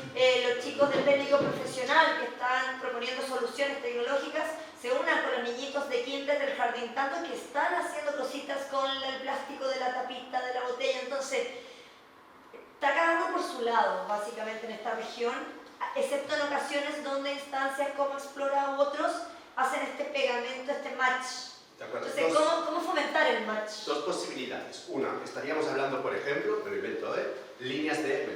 los chicos del técnico profesional que están proponiendo soluciones tecnológicas se unan con los niñitos de kinder del jardín tanto que están haciendo cositas con el plástico de la tapita de la botella? Entonces, está cagando por su lado, básicamente, en esta región, excepto en ocasiones donde instancias como Explora u otros hacen este pegamento, este match. De acuerdo. Entonces, ¿cómo fomentar el match? 2 posibilidades. Una, estaríamos hablando, por ejemplo, me lo invento, líneas de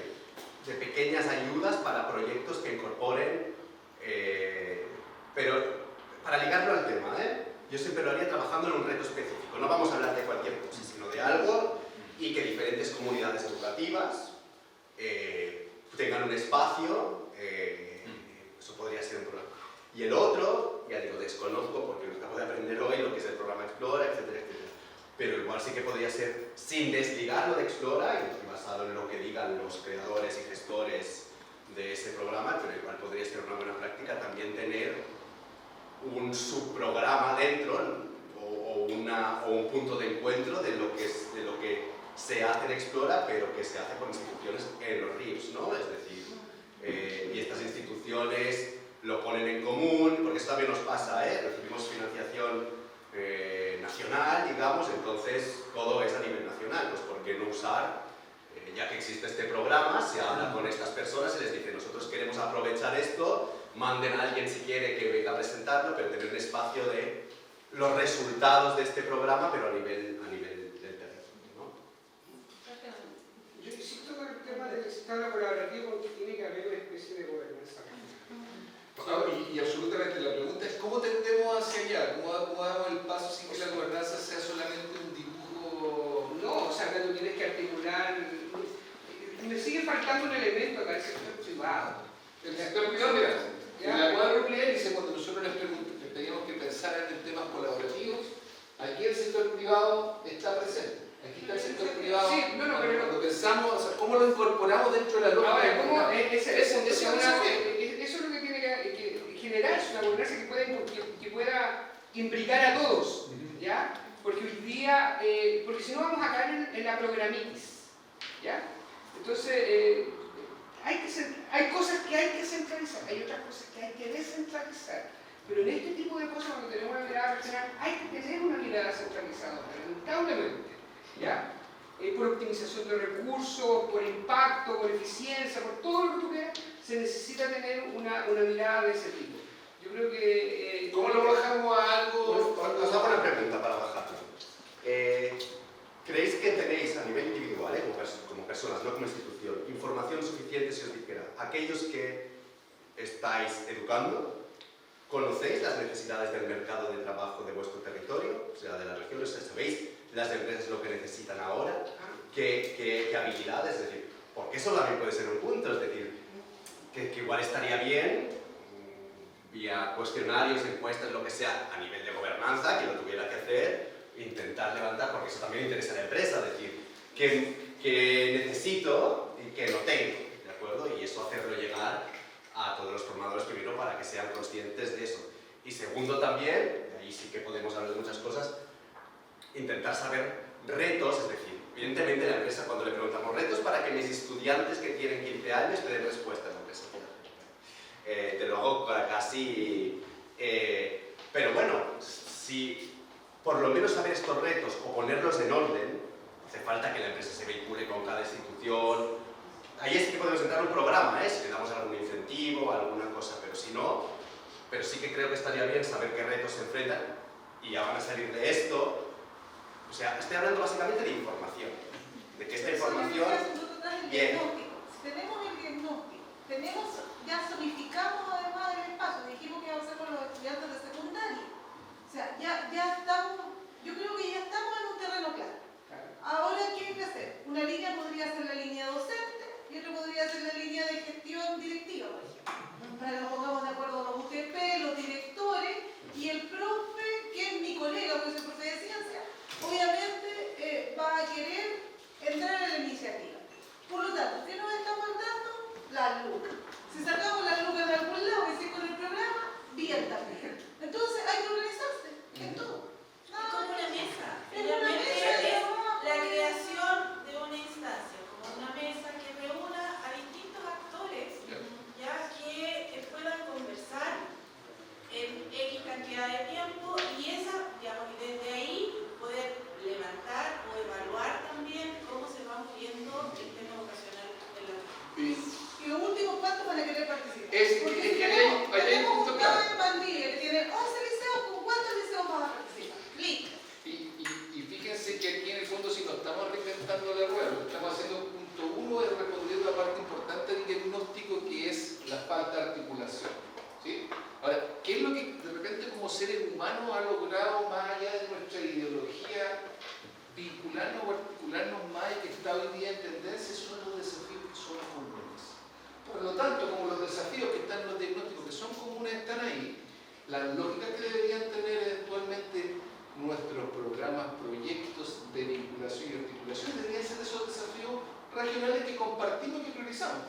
pequeñas ayudas para proyectos que incorporen, pero para ligarlo al tema, yo siempre lo haría trabajando en un reto específico. No vamos a hablar de cualquier cosa, sino de algo y que diferentes comunidades educativas tengan un espacio, eso podría ser un programa. Y el otro, ya digo, desconozco porque lo acabo de aprender hoy, lo que es el programa Explora, etcétera, etcétera. Pero igual sí que podría ser, sin desligarlo de Explora, y basado en lo que digan los creadores y gestores de ese programa, pero igual podría ser una buena práctica también tener un subprograma dentro o un punto de encuentro de lo que se hace en Explora, pero que se hace con instituciones en los ríos, ¿no? Es decir, y estas instituciones lo ponen en común, porque eso también nos pasa, recibimos financiación nacional, digamos, entonces todo es a nivel nacional, pues ¿por qué no usar, ya que existe este programa, se habla con estas personas y les dice, nosotros queremos aprovechar esto, manden a alguien si quiere que venga a presentarlo, pero tener un espacio de los resultados de este programa, pero a nivel del territorio, ¿no? Yo insisto con el tema del sistema colaborativo porque tiene que haber una especie de gobernanza. Y absolutamente, la pregunta es ¿cómo tendemos hacia allá? ¿Cómo damos el paso sin que la gobernanza sea solamente un dibujo? No, o sea, que tú tienes que articular. Me sigue faltando un elemento acá, el sector privado. El sector privado, mira, en la cuádruple dice cuando nosotros les pedíamos que pensaran en temas colaborativos, aquí el sector privado está presente. Aquí está el sector privado. Sí, pero cuando pensamos, o sea, ¿cómo lo incorporamos dentro de la lógica? Ahora, ¿cómo? Eso es lo que tiene que generarse una gobernanza que pueda imbricar a todos, ¿ya? Porque hoy día, porque si no vamos a caer en la programitis, ¿ya? Entonces, hay cosas que hay que centralizar, hay otras cosas que hay que descentralizar, pero en este tipo de cosas, cuando tenemos una mirada regional, hay que tener una mirada centralizada, lamentablemente, ¿ya? Por optimización de recursos, por impacto, por eficiencia, por todo lo que tú quieras, se necesita tener una mirada de ese tipo. Yo creo que... ¿Cómo lo bajamos a algo? Os hago una pregunta para bajarlo. ¿Creéis que tenéis a nivel individual, como personas, no como institución, información suficiente si os aquellos que estáis educando, conocéis las necesidades del mercado de trabajo de vuestro territorio, o sea, de las regiones, sabéis las empresas lo que necesitan ahora, qué habilidades, es decir, porque eso también puede ser un punto, es decir, que igual estaría bien, vía cuestionarios, encuestas, lo que sea, a nivel de gobernanza, que lo tuviera que hacer, intentar levantar, porque eso también interesa a la empresa, es decir, que necesito y que no tengo, ¿de acuerdo? Y eso hacerlo llegar a todos los formadores primero para que sean conscientes de eso. Y segundo también, y ahí sí que podemos hablar de muchas cosas, intentar saber retos, es decir, evidentemente la empresa cuando le preguntamos retos para que mis estudiantes que tienen 15 años te den respuesta a la empresa. Te lo hago casi... pero bueno, si por lo menos saber estos retos o ponerlos en orden, hace falta que la empresa se vincule con cada institución. Ahí es que podemos entrar en un programa, si le damos algún incentivo, alguna cosa, pero si no, pero sí que creo que estaría bien saber qué retos se enfrentan y ya van a salir de esto. O sea, estoy hablando básicamente de información, de que esta información... Bien. Tenemos el diagnóstico, ya zonificamos además el espacio, dijimos que íbamos a hacer con los estudiantes de secundaria. O sea, ya estamos, yo creo que ya estamos en un terreno claro. Ahora, ¿qué hay que hacer? Una línea podría ser la línea docente y otra podría ser la línea de gestión directiva, por ejemplo. Para que nos pongamos de acuerdo los UTP, los directores y el profe, que es mi colega, porque soy profe de ciencia, obviamente va a querer entrar en la iniciativa. Por lo tanto, ¿qué nos estamos dando? Las lucas. Si sacamos las lucas de algún lado y si con el programa, bien también. Entonces hay que organizarse en todo. Es como una mesa. Es una mesa de trabajo. La creación de una instancia, como una mesa que reúna a distintos actores, ya que puedan conversar en X cantidad de tiempo y esa, digamos, y desde ahí poder levantar o evaluar también cómo se va moviendo el tema vocacional de la Y los últimos cuantos van a querer participar. Porque que tenemos hay un punto un claro. en Valdivia que tiene 11 liceos, ¿con cuántos liceos van a participar? Listo. Y fíjense que aquí en el fondo si no estamos reinventando la rueda, lo que estamos haciendo punto uno es responder la parte importante del diagnóstico que es la falta de articulación. ¿Sí? Ahora, ¿qué es lo que de repente como seres humanos ha logrado más allá de nuestra ideología vincularnos o articularnos más y que está hoy día en tendencia? Son los desafíos que son comunes. Por lo tanto, como los desafíos que están en los diagnósticos que son comunes están ahí, la lógica que deberían tener eventualmente nuestros programas, proyectos de vinculación y articulación deberían ser esos desafíos regionales que compartimos y que priorizamos.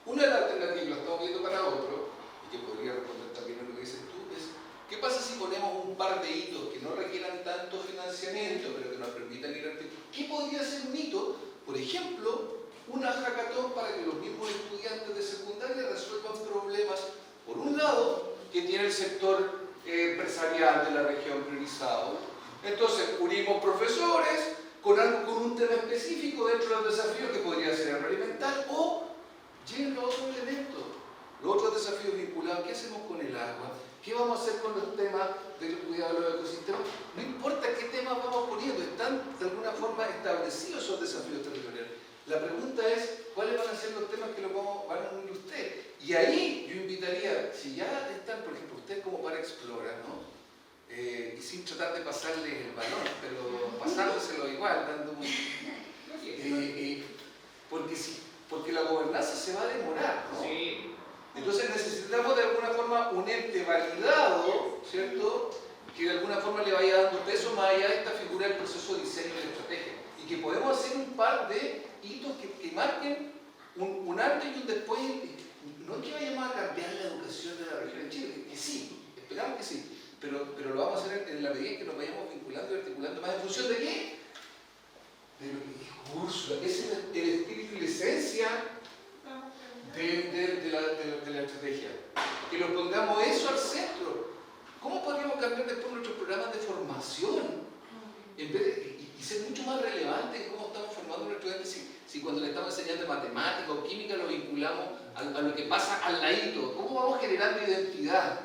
Una de las alternativas, lo estamos viendo para otro, y que podría responder también a lo que dices tú, es ¿qué pasa si ponemos un par de hitos que no requieran tanto financiamiento, pero que nos permitan ir articulando? ¿Qué podría ser un hito? Por ejemplo, una hackathon para que los mismos estudiantes de secundaria resuelvan problemas, por un lado, que tiene el sector empresarial de la región priorizado. Entonces, unimos profesores con un tema específico dentro de los desafíos que podría ser agroalimentar o lleven los otros elementos, los otros desafíos vinculados. ¿Qué hacemos con el agua? ¿Qué vamos a hacer con los temas del cuidado de los ecosistemas? No importa qué temas vamos poniendo, están de alguna forma establecidos esos desafíos territoriales. La pregunta es, ¿cuáles van a ser los temas que van a unir usted? Y ahí yo invitaría, si ya están, por ejemplo, usted como para explorar, ¿no? Y sin tratar de pasarles el balón, pero pasándoselo igual, dando porque la gobernanza se va a demorar, ¿no? Sí. Entonces necesitamos de alguna forma un ente validado, ¿cierto? Que de alguna forma le vaya dando peso más allá de esta figura del proceso de diseño de la estrategia. Y que podemos hacer un par de hitos que marquen un antes y un después. No es que vayamos a cambiar la educación de la región en Chile, que sí, esperamos que sí, pero lo vamos a hacer en la medida en que nos vayamos vinculando y articulando más. ¿En función de qué? De lo que dijo Úrsula, que es el espíritu y la esencia de la estrategia. Que lo pongamos eso al centro. ¿Cómo podríamos cambiar después nuestros programas de formación? En vez de, y ser mucho más relevante en cómo estamos formando a nuestros estudiantes si cuando le estamos enseñando matemática o química lo vinculamos a lo que pasa al ladito. ¿Cómo vamos generando identidad?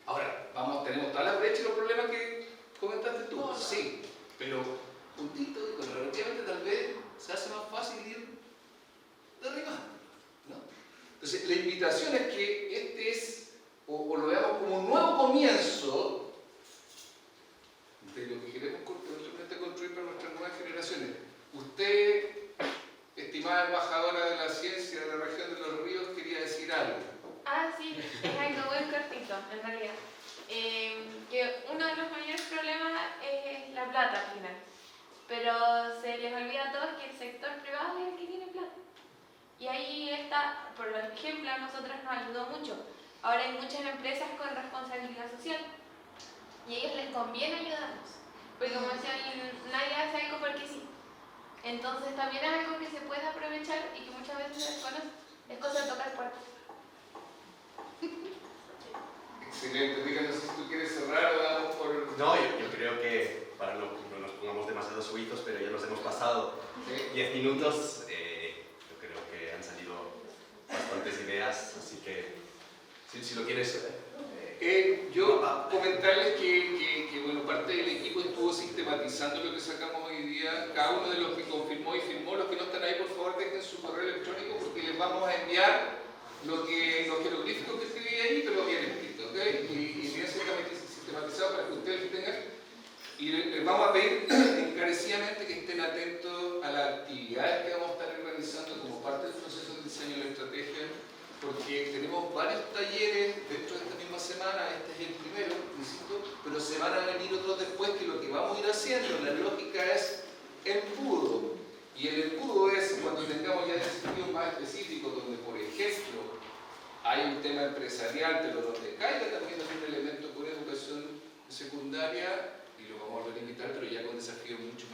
Ahora, tenemos toda la brecha y los problemas que comentaste tú. Sí, pero puntito y relativamente tal vez se hace más fácil ir derribando, ¿no? invitación es que este es, o lo veamos como un nuevo comienzo de lo que queremos construir para nuestras nuevas generaciones. Usted, estimada embajadora de la ciencia de la región de los ríos, quería decir algo. Ah, sí, es algo muy cortito, en realidad. Que uno de los mayores problemas es la plata al final. Pero se les olvida a todos que el sector privado es el que tiene plata. Y ahí está, por ejemplo, a nosotros nos ayudó mucho. Ahora hay muchas empresas con responsabilidad social. Y a ellos les conviene ayudarnos. Porque como decían, nadie hace algo porque sí. Entonces también es algo que se puede aprovechar y que muchas veces se desconoce. Es cosa de tocar puertas. Excelente. Díganos si tú quieres cerrar o damos por... No, yo creo que para no nos pongamos demasiado suitos, pero ya nos hemos pasado 10 minutos. Yo creo que han salido bastantes ideas, así que si lo quieres... yo comentarles que bueno, parte del equipo estuvo sistematizando lo que sacamos hoy día. Cada uno de los que confirmó y firmó, los que no están ahí, por favor dejen su correo electrónico porque les vamos a enviar los jeroglíficos que escribí ahí, pero bien escrito, ¿ok? Y bien sistematizado para que ustedes tengan. Y les vamos a pedir encarecidamente que estén atentos a las actividades que vamos a estar realizando como parte del proceso de diseño de la estrategia, porque tenemos varios talleres dentro de esta misma semana. Este es el primero, insisto, pero se van a venir otros después, que lo que vamos a ir haciendo, la lógica es embudo. Y el embudo es cuando tengamos ya desafíos más específicos, donde por ejemplo hay un tema empresarial, pero donde caiga también algún elemento con educación secundaria, y lo vamos a volver a invitar, pero ya con desafíos mucho